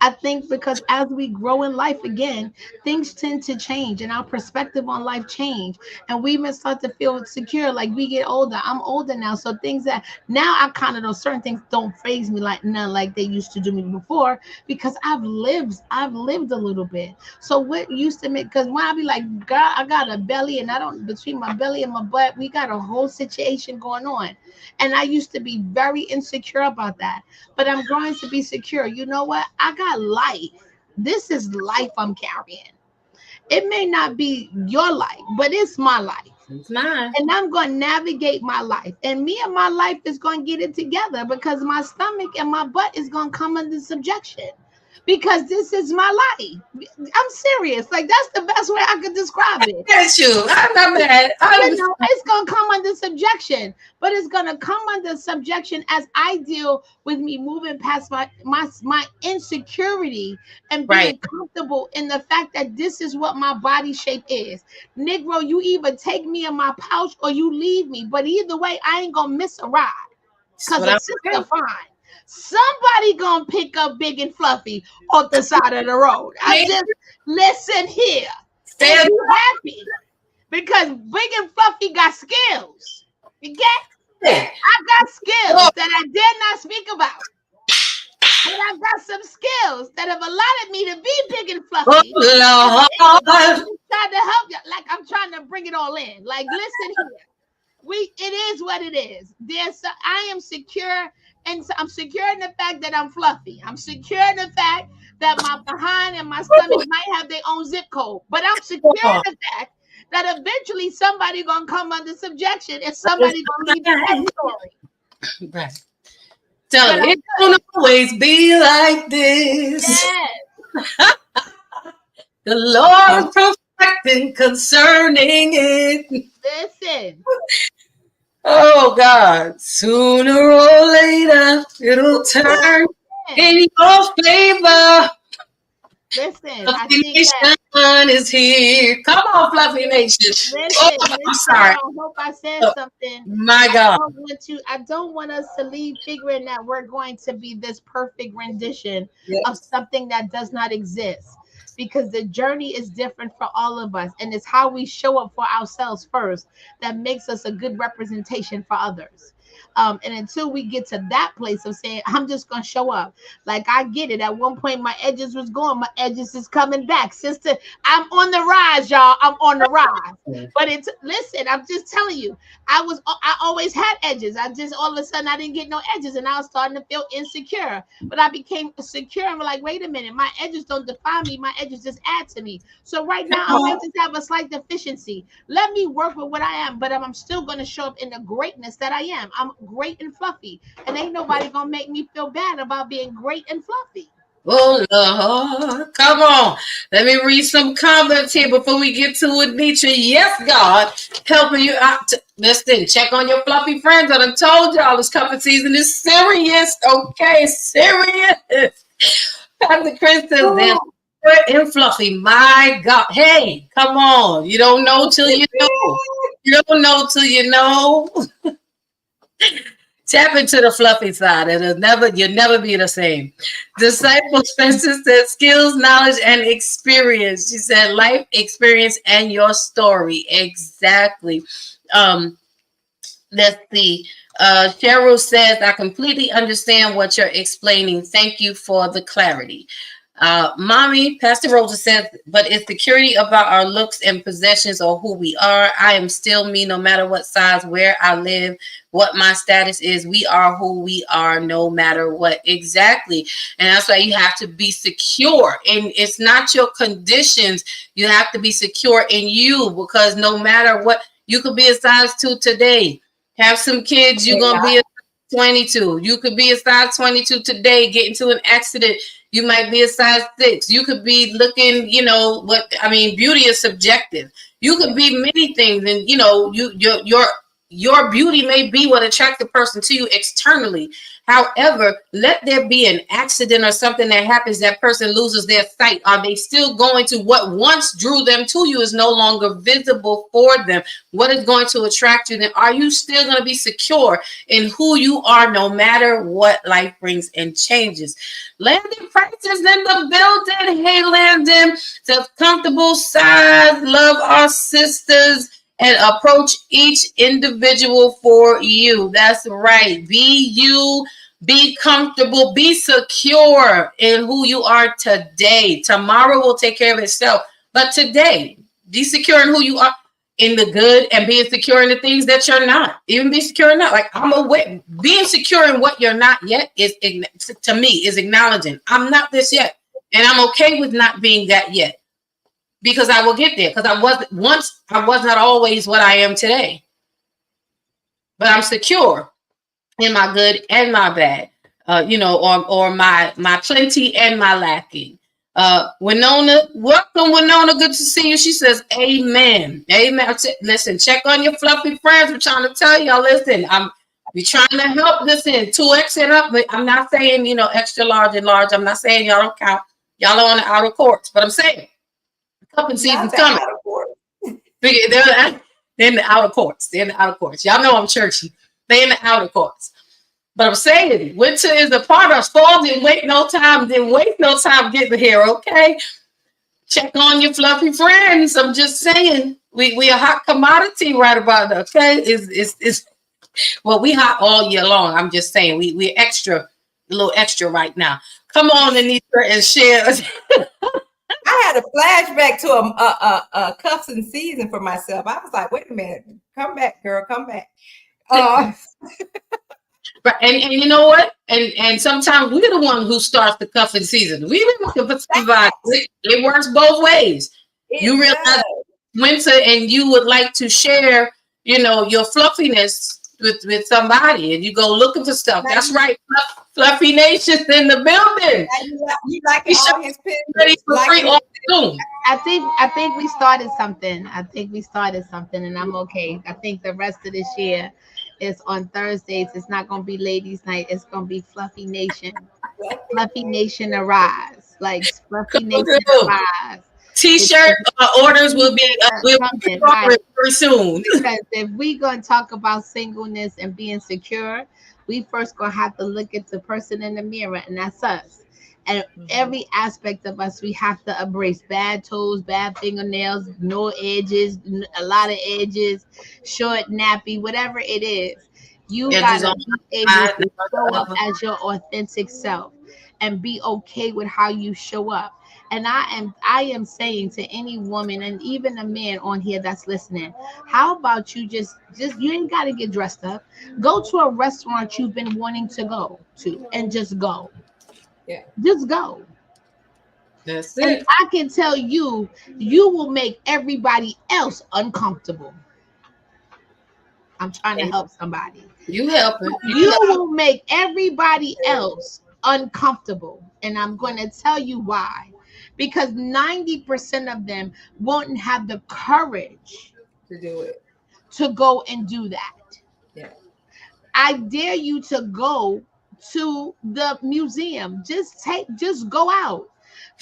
I think because as we grow in life again, things tend to change and our perspective on life change. And we even start to feel secure like we get older. I'm older now. So things that now I kind of know certain things don't phase me like none like they used to do me before because I've lived a little bit. So what used to make because when I be like, God, I got a belly and I don't between my belly and my butt, we got a whole situation going on. And I used to be very insecure about that. But I'm growing to be secure. You know what? I got life. This is life I'm carrying. It may not be your life, but it's my life. It's mine. And I'm going to navigate my life. And me and my life is going to get it together because my stomach and my butt is going to come under subjection because this is my life. I'm serious. Like, that's the best way I could describe it. That's you. I'm not mad. You know, it's going to come under subjection, but it's going to come under subjection as I deal with me moving past my insecurity and being Right. comfortable in the fact that this is what my body shape is. Negro, you either take me in my pouch or you leave me, but either way, I ain't going to miss a ride because That's what it's sister fine. Somebody gonna pick up Big and Fluffy off the side of the road. I just listen here and be happy because Big and Fluffy got skills. You get? I got skills that I dare not speak about. But I got some skills that have allowed me to be Big and Fluffy. Oh, Lord. I'm trying to help you. Like I'm trying to bring it all in. Like listen here. It is what it is. I am secure. And so I'm secure in the fact that I'm fluffy. I'm secure in the fact that my behind and my stomach might have their own zip code. But I'm secure in the fact that eventually somebody gonna come under subjection and somebody gonna leave that story. Right. Tell them it won't always be like this. Yes. The Lord is perfecting concerning it. Listen. Oh God, sooner or later it'll turn in your favor. Listen, Fluffy Nation is here. Come on, Fluffy Nation. Listen, I'm sorry. I hope I said something. My God. I don't want us to leave figuring that we're going to be this perfect rendition of something that does not exist. Because the journey is different for all of us. And it's how we show up for ourselves first that makes us a good representation for others. And until we get to that place of saying, I'm just going to show up. Like I get it. At one point, my edges was gone. My edges is coming back. Sister, I'm on the rise, y'all. I'm on the rise. But listen, I'm just telling you, I always had edges. I just, all of a sudden, I didn't get no edges. And I was starting to feel insecure. But I became secure and was like, wait a minute. My edges don't define me. My edges just add to me. So right now, I might just have a slight deficiency. Let me work with what I am. But I'm still going to show up in the greatness that I am. I'm great and fluffy, and ain't nobody gonna make me feel bad about being great and fluffy. Oh Lord, come on. Let me read some comments here before we get to it, Nietzsche. Yes, God, helping you out. Listen, check on your fluffy friends. I done told y'all this cuffing season is serious. Okay, serious. Pastor Chris says, and fluffy. My God. Hey, come on. You don't know till you know. You don't know till you know. Tap into the fluffy side. You'll never be the same. Disciple Spencer said skills, knowledge, and experience. She said life experience and your story. Exactly. Let's see. Cheryl says, I completely understand what you're explaining. Thank you for the clarity. Mommy, Pastor Rosa says, but is security about our looks and possessions or who we are? I am still me, no matter what size, where I live, what my status is. We are who we are, no matter what. Exactly. And that's why you have to be secure. And it's not your conditions. You have to be secure in you, because no matter what, you could be a size 2 today. Have some kids, you're going to be a 22. You could be a size 22 today, get into an accident. You might be a size 6. You could be looking, beauty is subjective. You could be many things, and your your beauty may be what attracts the person to you externally. However, let there be an accident or something that happens, that person loses their sight. Are they still going to, what once drew them to you is no longer visible for them? What is going to attract you? Then are you still going to be secure in who you are no matter what life brings and changes? Landon Price is in the building. Hey, Landon. So comfortable size. Love our sisters. And approach each individual for you. That's right. Be you, be comfortable, be secure in who you are today. Tomorrow will take care of itself. But today, be secure in who you are in the good and being secure in the things that you're not. Even be secure in that. Like, I'm aware. Being secure in what you're not yet is, to me, is acknowledging I'm not this yet. And I'm okay with not being that yet. Because I will get there. Because I was not always what I am today. But I'm secure in my good and my bad. Or my plenty and my lacking. Winona, welcome, Winona. Good to see you. She says, amen. Amen. Listen, check on your fluffy friends. I'm trying to tell y'all, listen, we're trying to help. Listen, 2X and up. But I'm not saying, extra large and large. I'm not saying y'all don't count. Y'all are on the outer courts. But I'm saying, cupping season's coming. They're in the outer courts. They're in the outer courts. Y'all know I'm churchy. They're in the outer courts. But I'm saying, winter is a part of us. Fall didn't waste no time getting here, okay? Check on your fluffy friends. I'm just saying, we a hot commodity right about now, okay? Well, we hot all year long. I'm just saying, we're a little extra right now. Come on, Anita, and share. I had a flashback to a cuffing season for myself. I was like, wait a minute, come back, girl, come back. Right, and you know what? And sometimes we're the one who starts the cuffing season. We been looking for somebody. It works both ways. You realize winter, and you would like to share, your fluffiness with somebody, and you go looking for stuff. That's right, Fluffy Nation's in the building. You like all his pins ready for free soon. I think we started something. And I'm okay. I think the rest of this year is on Thursdays. It's not going to be ladies' night. It's going to be Fluffy Nation. Fluffy Nation arise. Like Fluffy Nation arise. T-shirt orders will be very soon. Because if we're going to talk about singleness and being secure, we first going to have to look at the person in the mirror, and that's us. And every aspect of us, we have to embrace bad toes, bad fingernails, no edges, a lot of edges, short, nappy, whatever it is. You got to be able to show up as your authentic self and be okay with how you show up. And I am saying to any woman and even a man on here that's listening, how about you just you ain't got to get dressed up. Go to a restaurant you've been wanting to go to and just go. Yeah. Just go. That's it. And I can tell you, you will make everybody else uncomfortable. I'm trying to help somebody. You helping. You will make everybody else uncomfortable. And I'm going to tell you why. Because 90% of them won't have the courage to do it, to go and do that. Yeah. I dare you to go to the museum. Just go out.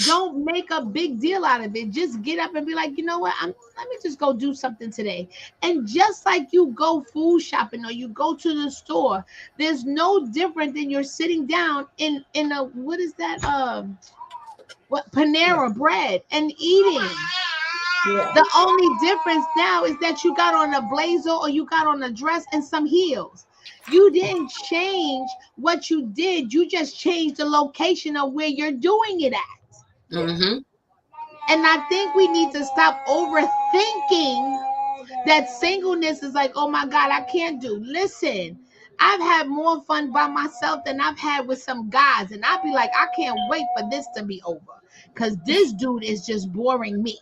Don't make a big deal out of it. Just get up and be like, you know what? Let me just go do something today. And just like you go food shopping or you go to the store, there's no different than you're sitting down in a, what is that? Panera bread and eating. Yeah. The only difference now is that you got on a blazer or you got on a dress and some heels. You didn't change what you did. You just changed the location of where you're doing it at. Mm-hmm. And I think we need to stop overthinking that singleness is like, oh my God, I can't do. Listen, I've had more fun by myself than I've had with some guys. And I'll be like, I can't wait for this to be over. Because this dude is just boring me.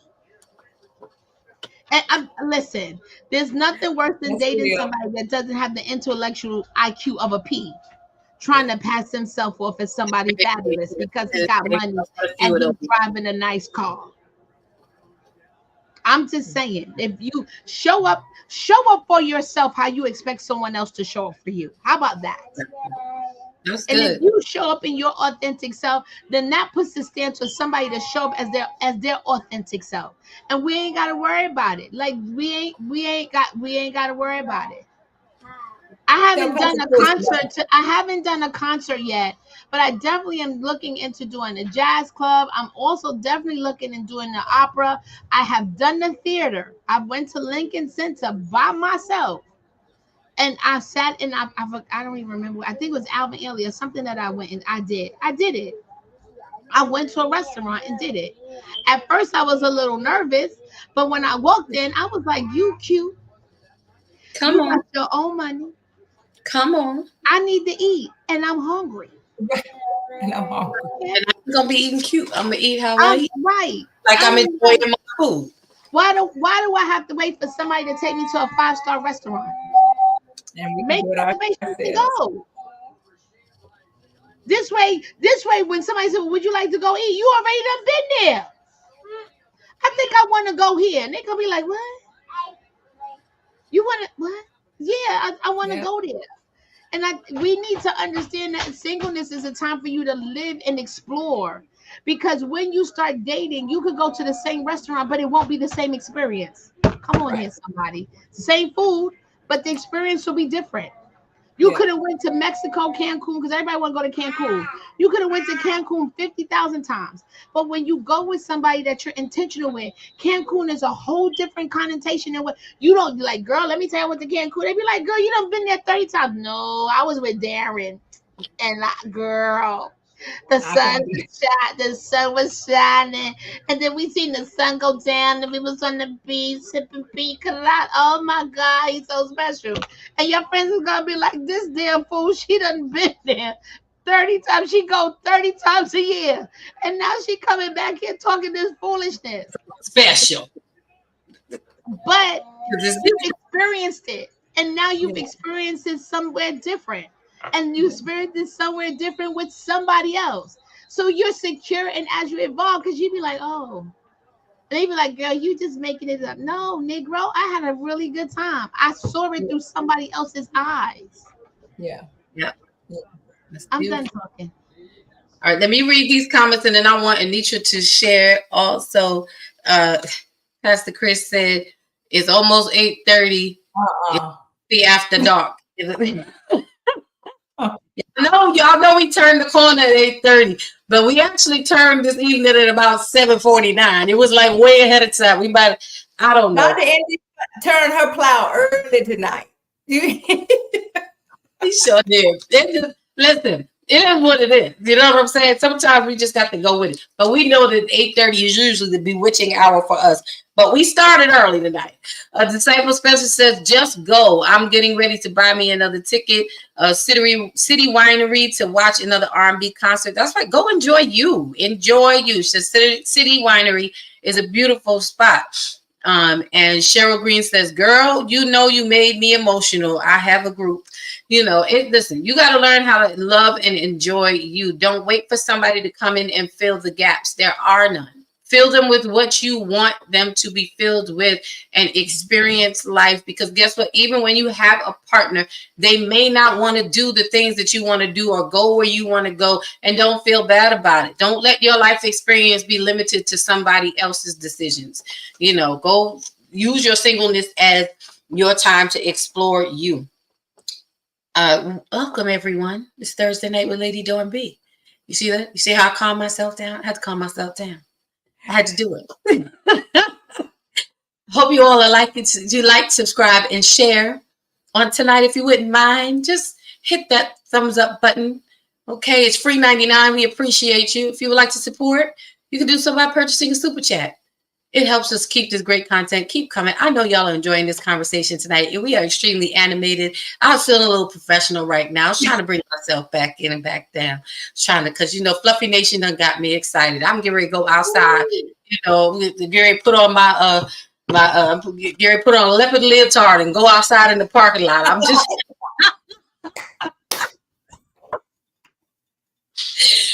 And listen, there's nothing worse than dating somebody that doesn't have the intellectual IQ of a P, trying to pass himself off as somebody fabulous because he got money and he's driving a nice car. I'm just saying, if you show up for yourself how you expect someone else to show up for you. How about that? That's And if good. you show up in your authentic self, then that puts the stance for somebody to show up as their authentic self. And we ain't gotta worry about it. Like we ain't gotta worry about it. I Tell haven't done Pastor a Chris concert. I haven't done a concert yet, but I definitely am looking into doing a jazz club. I'm also definitely looking into doing the opera. I have done the theater. I went to Lincoln Center by myself, and I sat and I don't even remember. I think it was Alvin Ailey or something that I went and I did. I did it. I went to a restaurant and did it. At first, I was a little nervous, but when I walked in, I was like, "You cute. Come You got on. your own money. Come on. I need to eat, and I'm hungry." and I'm hungry. And I'm gonna be eating cute. I'm gonna eat how I I'm eat. right. Like I'm I'm like, enjoying my food. why do I have to wait for somebody to take me to a 5-star restaurant? And we can Make do it reservations to ourselves. go. This way, when somebody says, "Would you like to go eat?" You already done been there. I think I want to go here, and they gonna be like, "What? You want to what? Yeah, I want to Yeah. go there." And we need to understand that singleness is a time for you to live and explore. Because when you start dating, you could go to the same restaurant, but it won't be the same experience. Come on Right. here, somebody. Same food, but the experience will be different. You Yeah. could have went to Mexico, Cancun, because everybody want to go to Cancun. You could have went to Cancun 50,000 times. But when you go with somebody that you're intentional with, Cancun is a whole different connotation than what you don't like, girl, let me tell you what to Cancun. They be like, girl, you done been there 30 times. No, I was with Darren. And girl, I can be. the sun was shining, and then we seen the sun go down, and we was on the beach sipping pina. Oh my God, he's so special. And your friends is gonna be like, this damn fool, she done been there 30 times. She go 30 times a year, and now she coming back here talking this foolishness. Special. But 'Cause it's you different. experienced it, and now you've Yeah. experienced it somewhere different, and you experienced it somewhere different with somebody else. So you're secure, and as you evolve, because you be like, oh, and they be like, girl, you just making it up. No, Negro, I had a really good time. I saw it Yeah. through somebody else's eyes. Yeah. Yeah. Yeah. That's I'm beautiful. done talking. All right, let me read these comments and then I want Anitra to share also. Pastor Chris said it's almost 8:30. It's Uh-uh. the after dark. Oh, No, y'all know we turned the corner at 8:30, but we actually turned this evening at about 7:49. It was like way ahead of time. We might, I don't know. Dr. Andy turned her plow early tonight. You- He sure did. Listen, it is what it is. You know what I'm saying? Sometimes we just got to go with it. But we know that 8:30 is usually the bewitching hour for us. But we started early tonight. Disciple Spencer says, just go. I'm getting ready to buy me another ticket. City Winery to watch another R&B concert. That's right. Go enjoy you. Enjoy you. So City Winery is a beautiful spot. And Cheryl Green says, girl, you know you made me emotional. I have a group. You know, listen, you got to learn how to love and enjoy you. Don't wait for somebody to come in and fill the gaps. There are none. Fill them with what you want them to be filled with and experience life. Because guess what? Even when you have a partner, they may not want to do the things that you want to do or go where you want to go. And don't feel bad about it. Don't let your life experience be limited to somebody else's decisions. You know, go use your singleness as your time to explore you. Welcome, everyone. It's Thursday night with Lady Dawn B. You see that? You see how I calm myself down? I had to calm myself down. I had to do it. Hope you all are liking. You like, subscribe, and share on tonight. If you wouldn't mind, just hit that thumbs up button. Okay, it's free 99. We appreciate you. If you would like to support, you can do so by purchasing a super chat. It helps us keep this great content keep coming. I know y'all are enjoying this conversation tonight, and we are extremely animated. I was feeling a little professional right now. I was trying to bring myself back in and back down. I was trying to, because, you know, Fluffy Nation done got me excited. I'm getting ready to go outside, you know, get ready to put on get ready to put on a leopard leotard and go outside in the parking lot. I'm just...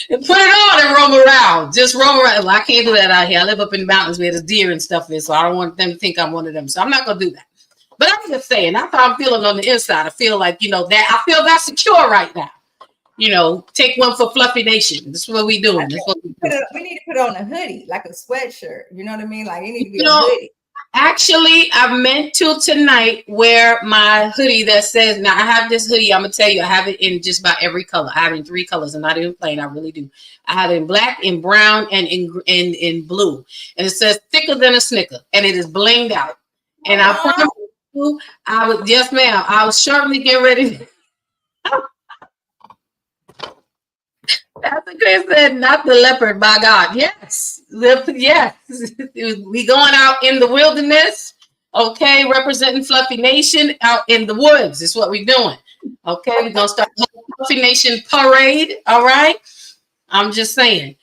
And put it on and roam around. Just roam around. Well, I can't do that out here. I live up in the mountains where there's deer and stuff is, so I don't want them to think I'm one of them. So I'm not gonna do that. But I'm just saying, that's how I'm feeling on the inside. I feel like, that I feel that secure right now. Take one for Fluffy Nation. This is what we doing. We need to put on a hoodie, like a sweatshirt. You know what I mean? Like it need to be a hoodie. Actually, I meant to tonight wear my hoodie that says, now I have this hoodie. I'm going to tell you, I have it in just about every color. I have it in 3 colors. I'm not even playing. I really do. I have it in black, in brown, and in blue. And it says thicker than a Snicker. And it is blinged out. And I promise you, yes, ma'am, I was shortly getting ready. Pastor Chris said, not the leopard, by God. Yes. Yes. We going out in the wilderness, okay, representing Fluffy Nation out in the woods is what we're doing. Okay, we're going to start the Fluffy Nation parade, all right? I'm just saying.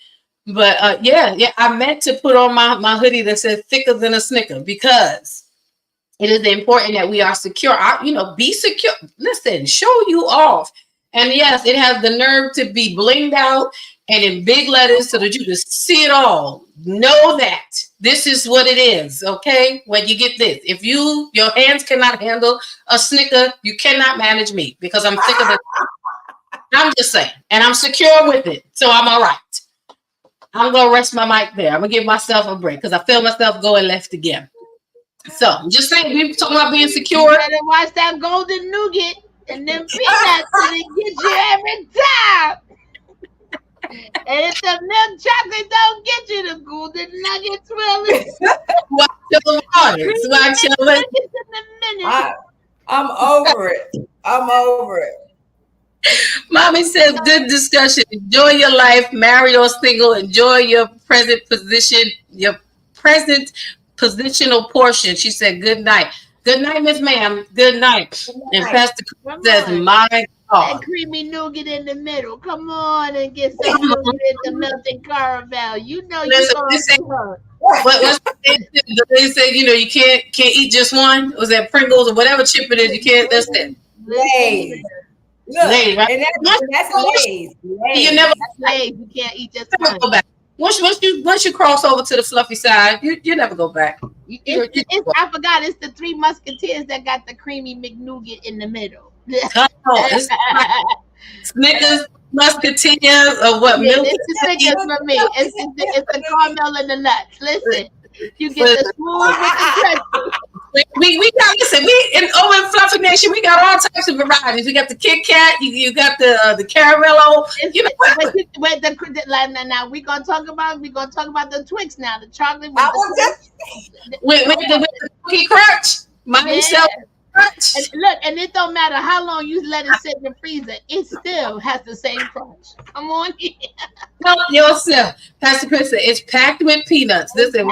But, yeah, I meant to put on my hoodie that said thicker than a Snicker because it is important that we are secure. Be secure. Listen, show you off. And yes, it has the nerve to be blinged out and in big letters so that you can see it all. Know that this is what it is, okay? When you get this, if your hands cannot handle a Snicker, you cannot manage me because I'm sick of it. I'm just saying, and I'm secure with it, so I'm all right. I'm gonna rest my mic there. I'm gonna give myself a break because I feel myself going left again. So I'm just saying, we talking about being secure. You better watch that golden nougat. And them peanuts, and it get you every time. And if the milk chocolate don't get you, the golden nuggets will. Watch your waters. Watch your nuggets. I'm over it. I'm over it. Mommy says, good discussion. Enjoy your life, married or single. Enjoy your present position, your present positional portion. She said, good night. Good night, Miss Ma'am. Good night. And Pastor says, my God. That creamy nougat in the middle. Come on and get some nougat in the melting caramel. You know you're going to her. What they said, you can't eat just one. Was that Pringles or whatever chip it is? You can't. That's it. Lay's. Look, Lay's, right? And that's Lay's. You never. Lay's. You can't eat just one. Go back. Once you cross over to the fluffy side, you never go back. I forgot. It's the 3 Musketeers that got the creamy McNougat in the middle. It's Snickers, Musketeers, or what? Yeah, it's the Snickers for me. It's the caramel and the nuts. Listen, you get the smooth with the pretzel. We got, listen, over in Fluffy Nation, we got all types of varieties. We got the Kit Kat, you got the Caramello. Now we're gonna talk about the Twix now, the chocolate with the cookie crunch. Myself. And look, and it don't matter how long you let it sit in the freezer, it still has the same crunch. Come on here. Help yourself. Pastor Chris said it's packed with peanuts. Listen,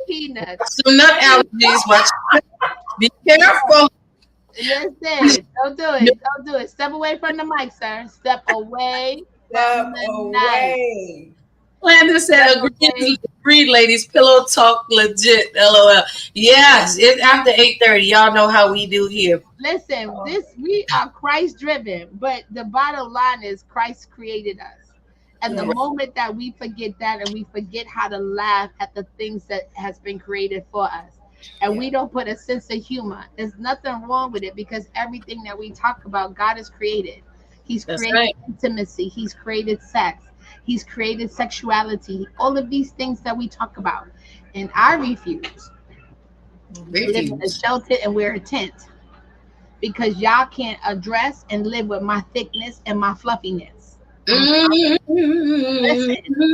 peanuts. Some nut allergies. Watch. Be careful. Listen, don't do it. Don't do it. Step away from the mic, sir. Step away. Step away. Landon said, agreed, ladies. Pillow talk legit. LOL. Yes, it's after 8:30. Y'all know how we do here. Listen, we are Christ driven, but the bottom line is Christ created us. And the moment that we forget that and we forget how to laugh at the things that has been created for us, and we don't put a sense of humor, there's nothing wrong with it because everything that we talk about, God has created. He's created intimacy. He's created sex. He's created sexuality, all of these things that we talk about. And I refuse. Live in a shelter and wear a tent because y'all can't address and live with my thickness and my fluffiness. Listen,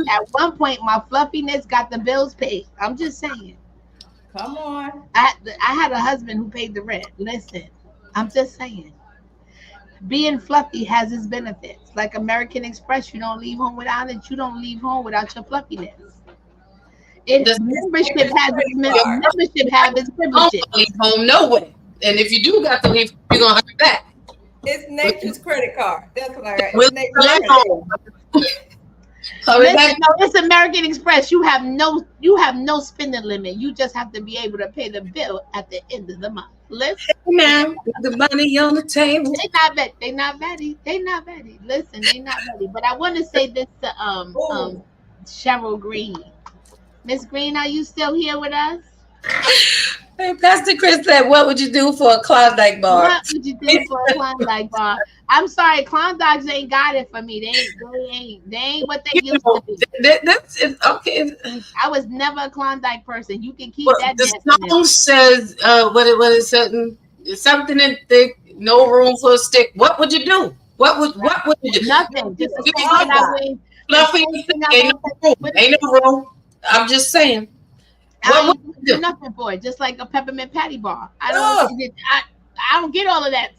at one point, my fluffiness got the bills paid. I'm just saying. Come on. I had a husband who paid the rent. Listen, I'm just saying. Being fluffy has its benefits. Like American Express, you don't leave home without it. You don't leave home without your fluffiness. Membership has its privileges. Leave home no way. And if you do got to leave, you're gonna have it back. It's nature's credit card. That's what I got. Listen, no, it's American Express. You have no spending limit. You just have to be able to pay the bill at the end of the month. Listen, Now, the money on the table. they not ready. They not ready. They not ready. Listen, they not ready. But I want to say this to Cheryl Green. Miss Green, are you still here with us? Hey, Pastor Chris said, "What would you do for a Klondike bar?" What would you do for a Klondike bar? I'm sorry, Klondikes ain't got it for me. They ain't what they used to be. That's okay. I was never a Klondike person. You can keep Well, that. the song says, what it said, something in thick, no room for a stick. What would you do? What would you do? Nothing. Just the same thing I would. Fluffy, ain't no room. I'm just saying. I don't do nothing for it. Just like a peppermint patty bar. I don't get all of that.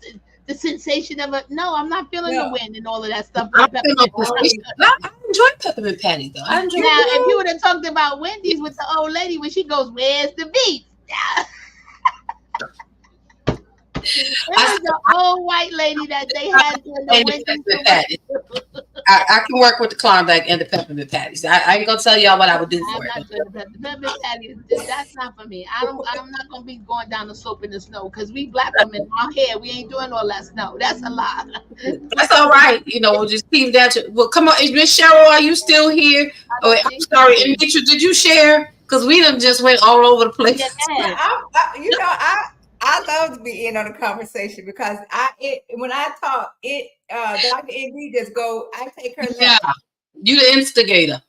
The sensation of it. No, I'm not feeling the wind and all of that stuff. I enjoy peppermint patty though. Now, if you would have talked about Wendy's with the old lady when she goes, "Where's the beef?" It was the old white lady that they had during the Wendy's. I can work with the Klondike and the peppermint patties. I ain't gonna tell y'all what I would do for it. The peppermint patties, that's not for me. I'm not gonna be going down the slope in the snow because we black women, our hair, we ain't doing all that snow. That's a lie. That's all right. We'll just keep that. Well, come on, Miss Cheryl, are you still here? Oh, wait, I'm sorry, and Mitra, did you share? Because we done just went all over the place. I love to be in on the conversation because when I talk, Dr. ND just go, I take her left. Yeah, you the instigator,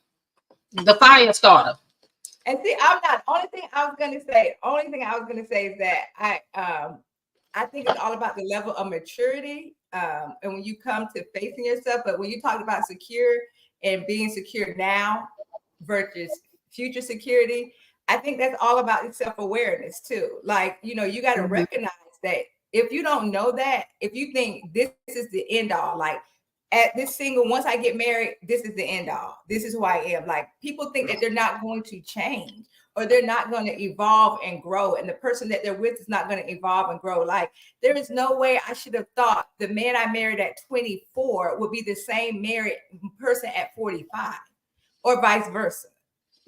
the fire starter. And see, I'm not. Only thing I was gonna say is that I think it's all about the level of maturity. And when you come to facing yourself, but when you talk about secure and being secure now versus future security, I think that's all about self-awareness too. Like, you got to recognize that if you don't know that, if you think this is the end all, like at this single, once I get married, this is the end all. This is who I am. Like people think that they're not going to change or they're not going to evolve and grow. And the person that they're with is not going to evolve and grow. Like there is no way I should have thought the man I married at 24 would be the same married person at 45 or vice versa.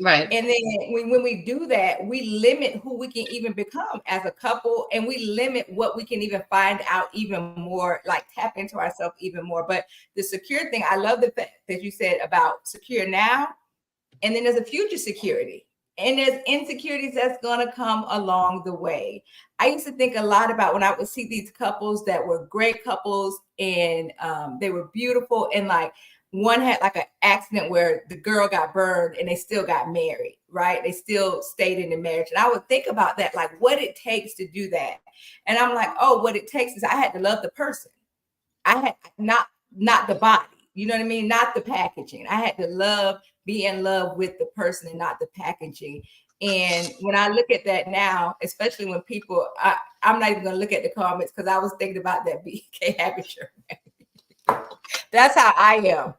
Right. And then when we do that, we limit who we can even become as a couple, and we limit what we can even find out even more, like tap into ourselves even more. But the secure thing, I love the fact that you said about secure now, and then there's a future security, and there's insecurities that's going to come along the way. I used to think a lot about when I would see these couples that were great couples and they were beautiful, and like one had like an accident where the girl got burned and they still got married, right? They still stayed in the marriage. And I would think about that, like what it takes to do that. And I'm like, oh, what it takes is I had to love the person. I had not the body, you know what I mean? Not the packaging. I had to be in love with the person and not the packaging. And when I look at that now, especially when people, I'm not even going to look at the comments because I was thinking about that BK Happy shirt. That's how I am.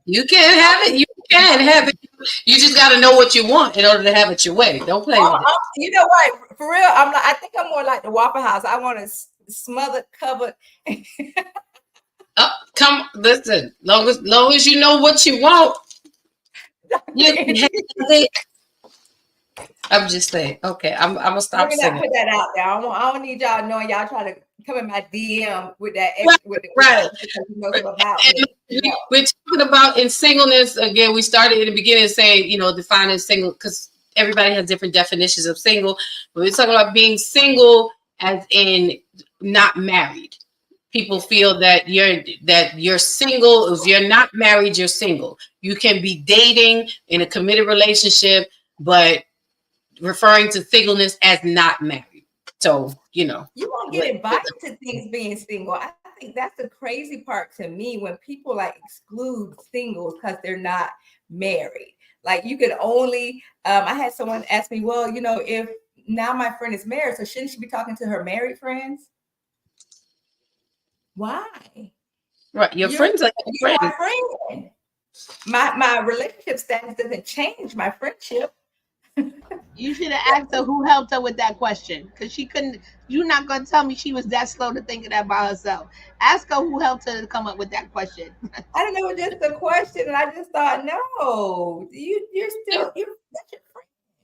You can't have it. You can have it. You just got to know what you want in order to have it your way. Don't play with it. You know what? For real, I think I'm more like the Waffle House. I want to smother, cover. Come, listen. Long as you know what you want, you can have it. I'm just saying. Okay, I'm gonna stop saying. Put that out there. I don't need y'all knowing y'all try to come in my DM with that. Right. Because you know about We're talking about in singleness again. We started in the beginning saying, defining single because everybody has different definitions of single. But we're talking about being single as in not married. People feel that you're single. If you're not married, you're single. You can be dating in a committed relationship, but referring to singleness as not married. So, you won't get invited to things being single. I think that's the crazy part to me when people like exclude singles because they're not married. Like you could only, I had someone ask me, well, if now my friend is married, so shouldn't she be talking to her married friends? Why? Right. Your friends are your friend. My relationship status doesn't change my friendship. You should have asked her who helped her with that question, because she couldn't. You're not gonna tell me she was that slow to think of that by herself. Ask her who helped her to come up with that question. I don't know, it was just a question, and I just thought, no, you're such a friend.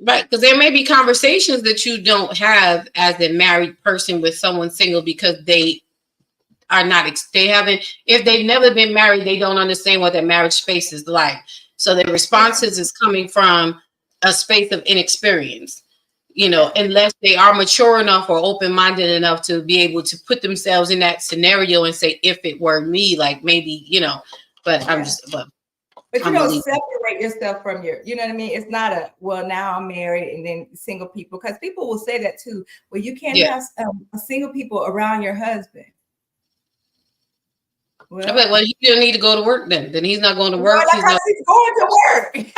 Right, because there may be conversations that you don't have as a married person with someone single because they are not, they haven't, if they've never been married, they don't understand what that marriage space is like. So their responses is coming from a space of inexperience, you know, unless they are mature enough or open-minded enough to be able to put themselves in that scenario and say, if it were me, like maybe, you know, but I'm just, but you don't separate yourself from your, you know what I mean? It's not a, well, now I'm married and then single people, because people will say that too. Well, you can't have single people around your husband. Well, he didn't need to go to work then. Then he's not going to work. He's going to work.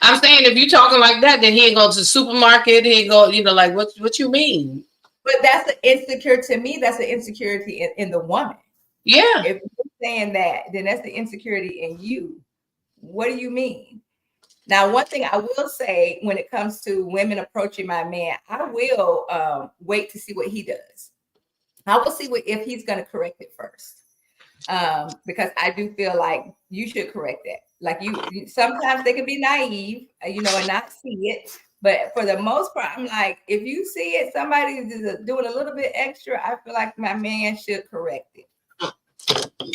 I'm saying if you're talking like that, then he ain't going to the supermarket. He ain't go, you know, like what you mean? But that's an insecure, to me, that's an insecurity in the woman. Yeah. If you're saying that, then that's the insecurity in you. What do you mean? Now, one thing I will say when it comes to women approaching my man, I will wait to see what he does. I will see if he's going to correct it first, because I do feel like you should correct that. Like you sometimes they can be naive, you know, and not see it. But for the most part, I'm like, if you see it, somebody is doing a little bit extra, I feel like my man should correct it.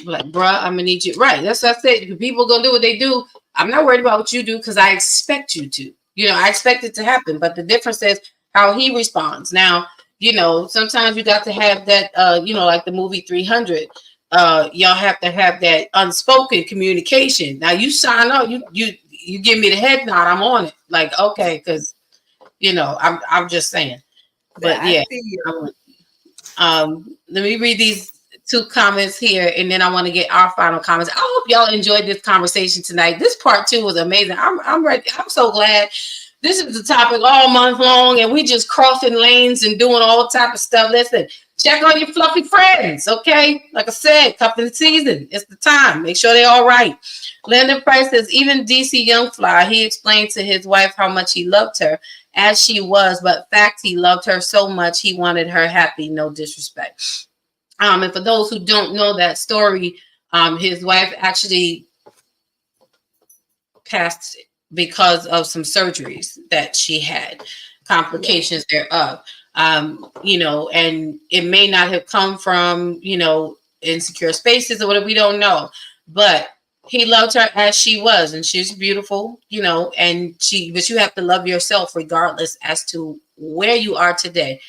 Like, bruh, I'm gonna need you. Right. That's what I said. People gonna do what they do. I'm not worried about what you do because I expect you to. You know, I expect it to happen. But the difference is how he responds. Now, you know, sometimes you got to have that, you know, like the movie 300. Y'all have to have that unspoken communication. Now you sign up, you give me the head nod, I'm on it. Like, okay, because you know, I'm just saying. But yeah. Let me read these 2 comments here, and then I want to get our final comments. I hope y'all enjoyed this conversation tonight. This part 2 was amazing. I'm ready. I'm so glad. This is the topic all month long, and we just crossing lanes and doing all type of stuff. Listen, check on your fluffy friends, okay? Like I said, cuffing season. It's the time. Make sure they're all right. Landon Price says, even DC Youngfly, he explained to his wife how much he loved her as she was, but fact, he loved her so much he wanted her happy, no disrespect. And for those who don't know that story, his wife actually passed because of some surgeries that she had, complications thereof. You know, and it may not have come from, you know, insecure spaces or whatever, we don't know. But he loved her as she was, and she's beautiful, you know, but you have to love yourself regardless as to where you are today,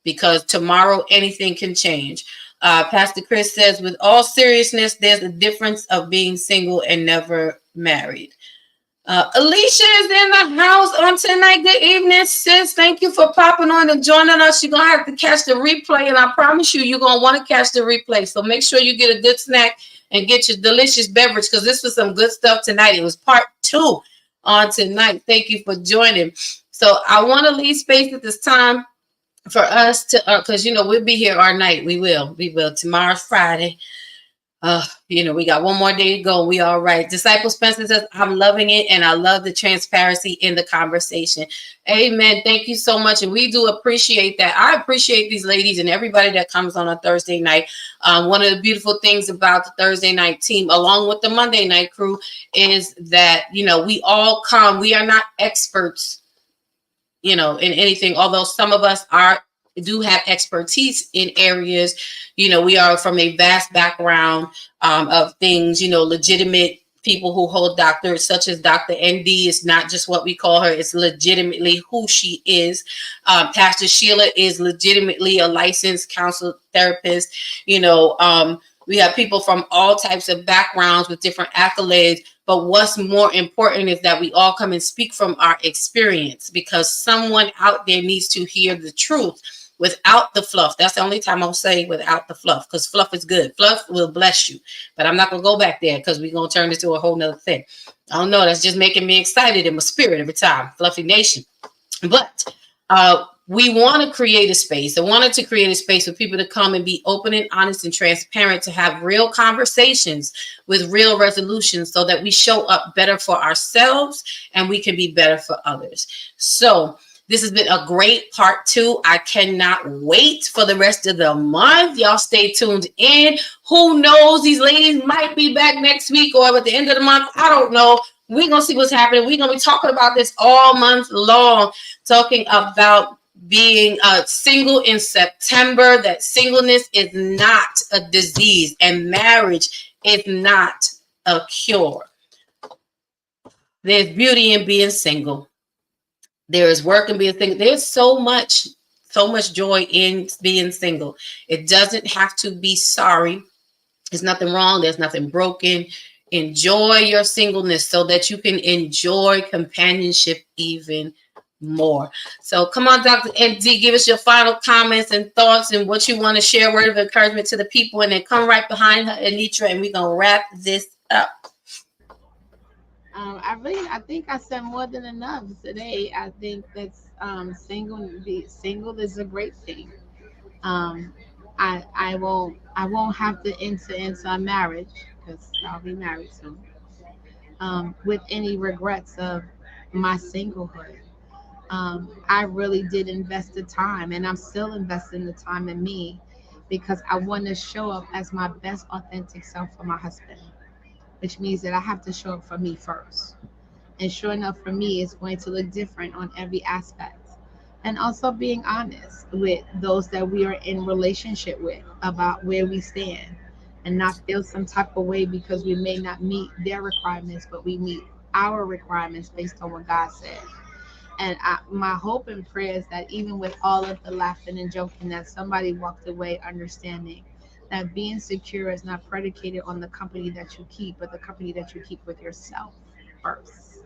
because tomorrow anything can change. Pastor Chris says, with all seriousness, there's a difference of being single and never married. Alicia is in the house on tonight. Good evening, sis. Thank you for popping on and joining us. You're going to have to catch the replay, and I promise you're going to want to catch the replay. So make sure you get a good snack and get your delicious beverage, because this was some good stuff tonight. It was part 2 on tonight. Thank you for joining. So I want to leave space at this time for us to, because, you know, we'll be here all night. We will. Tomorrow's Friday. You know, we got one more day to go. We all right. Disciple Spencer says, I'm loving it, and I love the transparency in the conversation. Amen. Thank you so much. And we do appreciate that. I appreciate these ladies and everybody that comes on a Thursday night. One of the beautiful things about the Thursday night team, along with the Monday night crew, is that, you know, we all come. We are not experts, you know, in anything, although some of us do have expertise in areas. You know, we are from a vast background of things, you know, legitimate people who hold doctorates, such as Dr. ND. Is not just what we call her, it's legitimately who she is. Pastor Sheila is legitimately a licensed counselor therapist. You know, we have people from all types of backgrounds with different accolades. But what's more important is that we all come and speak from our experience, because someone out there needs to hear the truth without the fluff. That's the only time I'll say without the fluff, because fluff is good. Fluff will bless you. But I'm not going to go back there, because we're going to turn this to a whole nother thing. I don't know. That's just making me excited in my spirit every time. Fluffy Nation. But we want to create a space. I wanted to create a space for people to come and be open and honest and transparent, to have real conversations with real resolutions so that we show up better for ourselves and we can be better for others. So this has been a great part 2. I cannot wait for the rest of the month. Y'all stay tuned in. Who knows? These ladies might be back next week or at the end of the month. I don't know. We're going to see what's happening. We're going to be talking about this all month long, talking about being single in September, that singleness is not a disease and marriage is not a cure. There's beauty in being single. There is work in being single. There's so much joy in being single. It doesn't have to be sorry. There's nothing wrong. There's nothing broken. Enjoy your singleness so that you can enjoy companionship even more. So come on, Dr. ND, give us your final comments and thoughts and what you want to share, word of encouragement to the people, and then come right behind her, Anitra, and we're gonna wrap this up. I think I said more than enough today. I think that's single is a great thing. Um, I won't have to enter into a marriage because I'll be married soon. With any regrets of my singlehood. I really did invest the time, and I'm still investing the time in me because I want to show up as my best authentic self for my husband, which means that I have to show up for me first. And sure enough, for me, it's going to look different on every aspect. And also being honest with those that we are in relationship with about where we stand and not feel some type of way because we may not meet their requirements, but we meet our requirements based on what God said. And my hope and prayer is that even with all of the laughing and joking, that somebody walked away understanding that being secure is not predicated on the company that you keep, but the company that you keep with yourself first.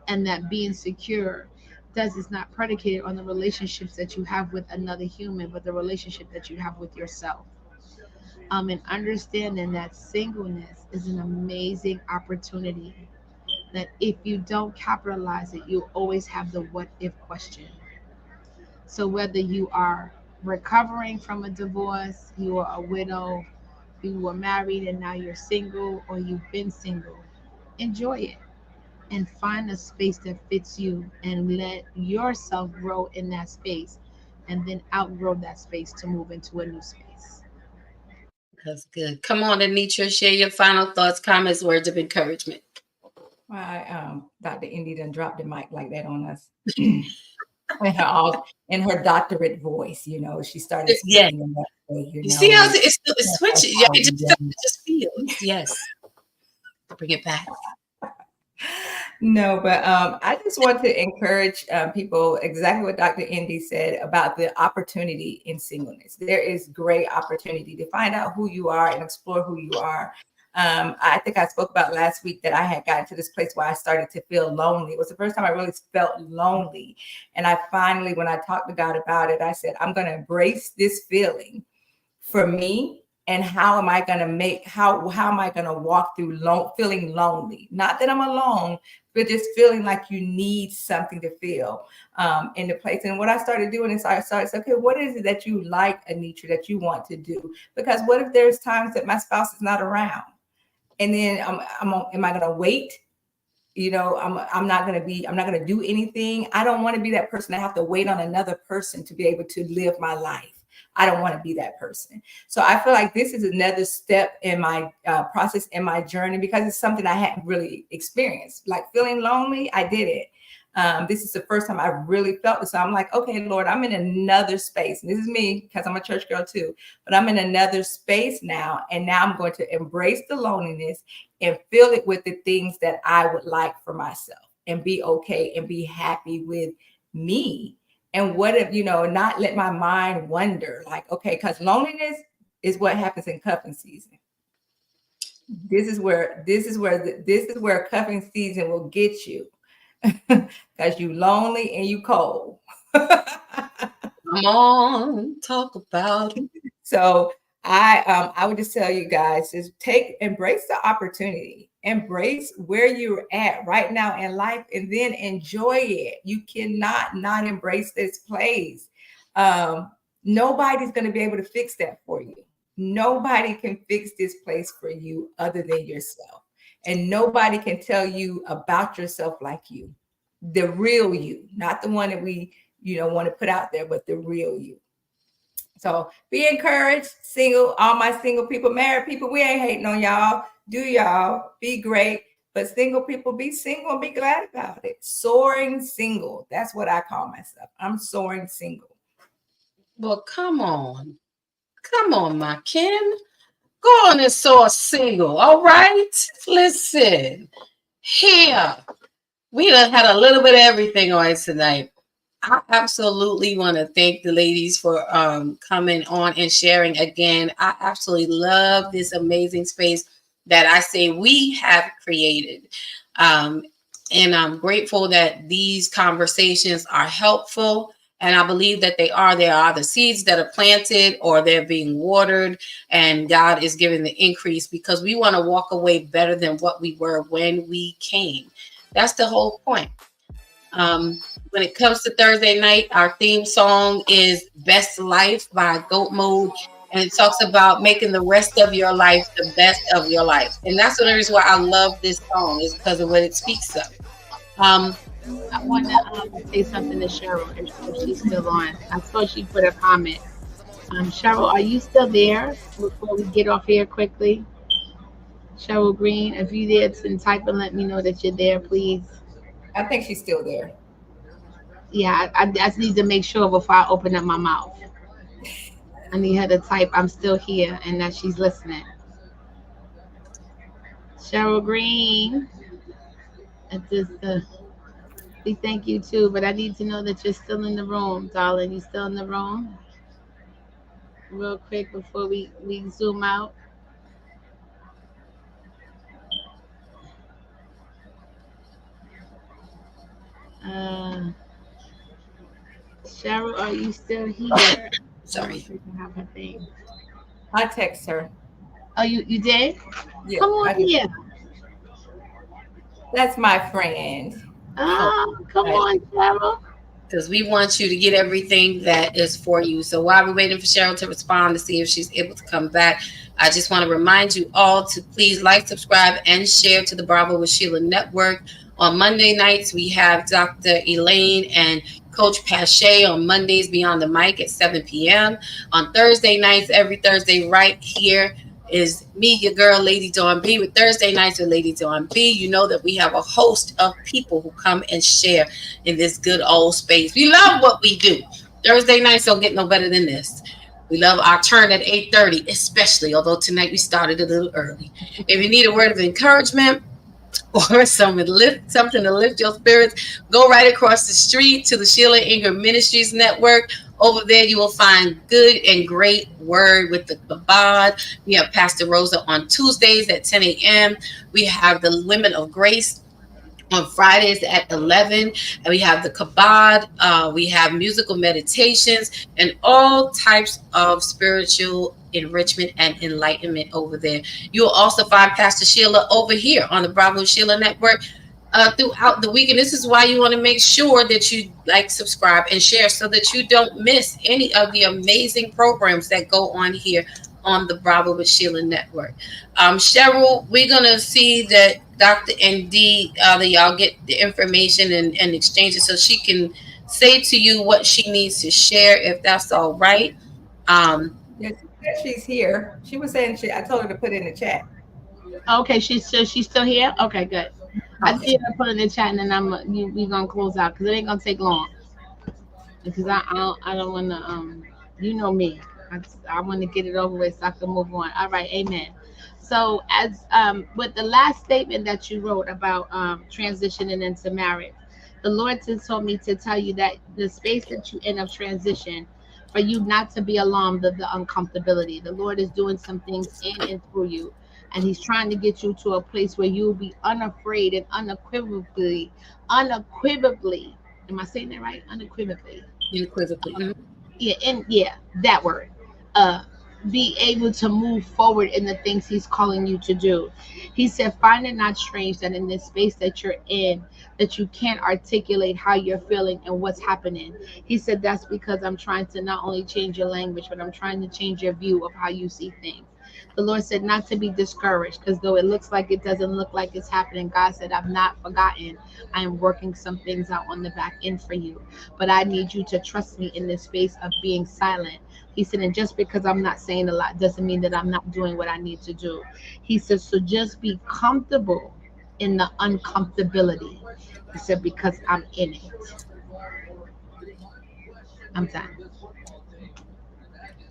And that being secure is not predicated on the relationships that you have with another human, but the relationship that you have with yourself. And understanding that singleness is an amazing opportunity, that if you don't capitalize it, you always have the what if question. So whether you are recovering from a divorce, you are a widow, you were married and now you're single, or you've been single, enjoy it and find a space that fits you and let yourself grow in that space and then outgrow that space to move into a new space. That's good. Come on, Anitra, share your final thoughts, comments, words of encouragement. Why, Dr. Indy done dropped the mic like that on us. In her doctorate voice, she started speaking in that way. You see how it's switching? Yeah, it just feels. Yes. Bring it back. No, but I just want to encourage people exactly what Dr. Indy said about the opportunity in singleness. There is great opportunity to find out who you are and explore who you are. I think I spoke about last week that I had gotten to this place where I started to feel lonely. It was the first time I really felt lonely. And I finally, when I talked to God about it, I said, I'm going to embrace this feeling for me. And how am I going to how am I going to walk through feeling lonely? Not that I'm alone, but just feeling like you need something to feel in the place. And what I started doing is I started saying, okay, what is it that you like, Anitra, that you want to do? Because what if there's times that my spouse is not around? And then am I going to wait? I'm not going to do anything. I don't want to be that person. I have to wait on another person to be able to live my life. I don't want to be that person. So I feel like this is another step in my process, in my journey, because it's something I hadn't really experienced. Like feeling lonely, I did it. This is the first time I really felt this. So I'm like, okay, Lord, I'm in another space. And this is me because I'm a church girl too, but I'm in another space now. And now I'm going to embrace the loneliness and fill it with the things that I would like for myself and be okay and be happy with me. And what if, not let my mind wander, like, okay, because loneliness is what happens in cuffing season. This is where cuffing season will get you. Because you lonely and you cold. Come on, talk about it. So I would just tell you guys, embrace the opportunity. Embrace where you're at right now in life and then enjoy it. You cannot not embrace this place. Nobody's going to be able to fix that for you. Nobody can fix this place for you other than yourself. And nobody can tell you about yourself like you. The real you, not the one that we, want to put out there, but the real you. So be encouraged, single, all my single people, married people, we ain't hating on y'all. Do y'all be great. But single people, be single and be glad about it. Soaring single. That's what I call myself. I'm soaring single. Well, come on. Come on, my Ken. Go on and soar single. All right. Listen. Here. We done had a little bit of everything on tonight. I absolutely want to thank the ladies for coming on and sharing again. I absolutely love this amazing space that I say we have created. And I'm grateful that these conversations are helpful. And I believe that they are. There are the seeds that are planted or they're being watered, and God is giving the increase because we want to walk away better than what we were when we came. That's the whole point. When it comes to Thursday night, our theme song is Best Life by Goat Mode. And it talks about making the rest of your life the best of your life. And that's the reason why I love this song, is because of what it speaks of. I want to say something to Cheryl if she's still on. I saw she put a comment. Cheryl, are you still there before we get off here quickly? Cheryl Green, if you're there, then type and let me know that you're there, please. I think she's still there. Yeah, I just need to make sure before I open up my mouth. I need her to type, I'm still here, and that she's listening. Cheryl Green, we thank you too, but I need to know that you're still in the room, darling. You still in the room? Real quick before we zoom out. Cheryl, are you still here? Sorry. Have her thing. I text her. Oh, you did? Yeah, come on here. That's my friend. Oh, come on, Cheryl. Because we want you to get everything that is for you. So while we're waiting for Cheryl to respond to see if she's able to come back, I just want to remind you all to please like, subscribe, and share to the Bravo with Sheila Network. On Monday nights, we have Dr. Elaine and Coach Pache on Mondays Beyond the Mic at 7 p.m. On Thursday nights, every Thursday right here is me, your girl, Lady Dawn B, with Thursday nights with Lady Dawn B. You know that we have a host of people who come and share in this good old space. We love what we do. Thursday nights don't get no better than this. We love our turn at 8:30, especially, although tonight we started a little early. If you need a word of encouragement or something to lift your spirits, go right across the street to the Sheila Ingram Ministries Network. Over there, you will find good and great word with the Kabod. We have Pastor Rosa on Tuesdays at 10 a.m. We have the Women of Grace on Fridays at 11, and we have the Kabod. We have musical meditations and all types of spiritual enrichment and enlightenment over there. You will also find Pastor Sheila over here on the Bravo Sheila Network throughout the week. And this is why you want to make sure that you like, subscribe, and share so that you don't miss any of the amazing programs that go on here on the Bravo with Sheila Network. Cheryl, we're going to see that Dr. ND, that y'all get the information and exchange it so she can say to you what she needs to share, if that's all right. Yes, she's here. She was saying I told her to put it in the chat. Okay, she's still here? Okay, good. I see her put in the chat, and then we're gonna close out because it ain't gonna take long. Because I don't want to you know me. I want to get it over with so I can move on. All right, amen. So as with the last statement that you wrote about transitioning into marriage, the Lord just told me to tell you that the space that you in of transition, for you not to be alarmed of the uncomfortability. The Lord is doing some things in and through you. And he's trying to get you to a place where you'll be unafraid and unequivocally, am I saying that right? Unequivocally. Unequivocally. Yeah, that word. be able to move forward in the things he's calling you to do. He said, find it not strange that in this space that you're in, that you can't articulate how you're feeling and what's happening. He said, that's because I'm trying to not only change your language, but I'm trying to change your view of how you see things. The Lord said not to be discouraged, because though it looks like it doesn't look like it's happening, God said, I've not forgotten. I am working some things out on the back end for you. But I need you to trust me in this space of being silent. He said, and just because I'm not saying a lot doesn't mean that I'm not doing what I need to do. He said, so just be comfortable in the uncomfortability. He said, because I'm in it. I'm done.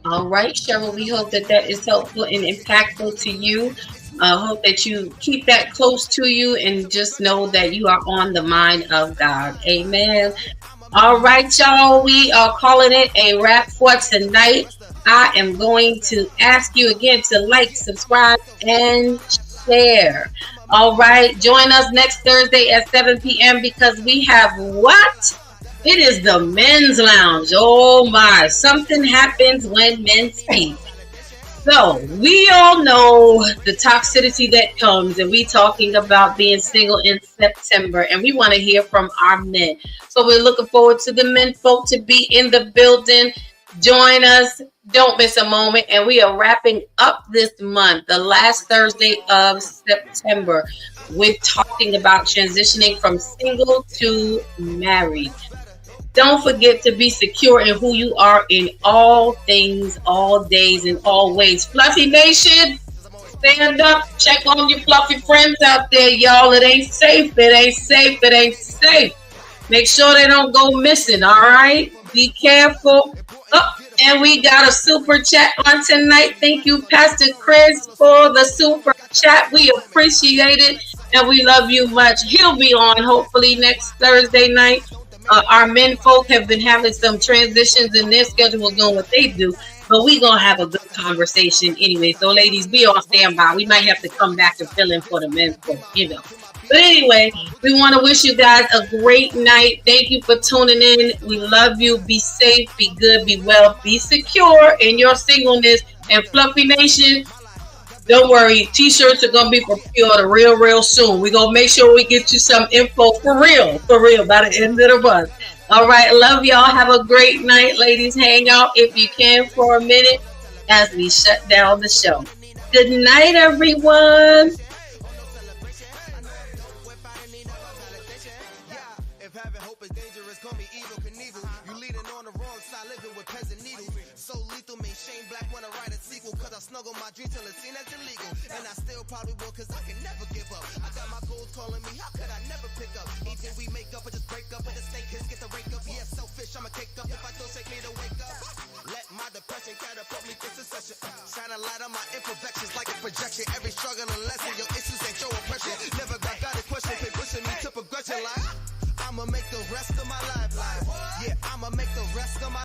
All right, Cheryl, we hope that that is helpful and impactful to you. I hope that you keep that close to you and just know that you are on the mind of God. Amen. All right, y'all, we are calling it a wrap for tonight. I am going to ask you again to like, subscribe, and share. All right, join us next Thursday at 7 p.m. because we have what? It is the men's lounge. Oh my, something happens when men speak. So we all know the toxicity that comes, and we talking about being single in September, and we want to hear from our men. So we're looking forward to the men folk to be in the building. Join us. Don't miss a moment. And we are wrapping up this month, the last Thursday of September, with talking about transitioning from single to married. Don't forget to be secure in who you are in all things, all days, and all ways. Fluffy Nation, stand up. Check on your fluffy friends out there, y'all. It ain't safe. It ain't safe. It ain't safe. Make sure they don't go missing, all right? Be careful. Oh, and we got a super chat on tonight. Thank you, Pastor Chris, for the super chat. We appreciate it, and we love you much. He'll be on hopefully next Thursday night. Our men folk have been having some transitions in their schedule doing what they do, but we're going to have a good conversation anyway. So, ladies, be on standby. We might have to come back and fill in for the men folk, you know. But anyway, we want to wish you guys a great night. Thank you for tuning in. We love you. Be safe, be good, be well, be secure in your singleness. And Fluffy Nation, don't worry, t-shirts are going to be procured real soon. We're going to make sure we get you some info for real, by the end of the month. All right, love y'all. Have a great night. Ladies, hang out if you can for a minute as we shut down the show. Good night, everyone. Snuggle my dreams till it's seen as illegal. And I still probably will, cause I can never give up. I got my goals calling me, how could I never pick up? Either we make up or just break up, and the snake kids get the rake up. Yeah, selfish, I'ma cake up if I don't shake me to wake up. Let my depression catapult me to succession. Shine a light on my imperfections like a projection. Every struggle and lesson, your issues ain't your oppression. Never got a question, they pushing me to progression like I'ma make the rest of my life. Yeah, I'ma make the rest of my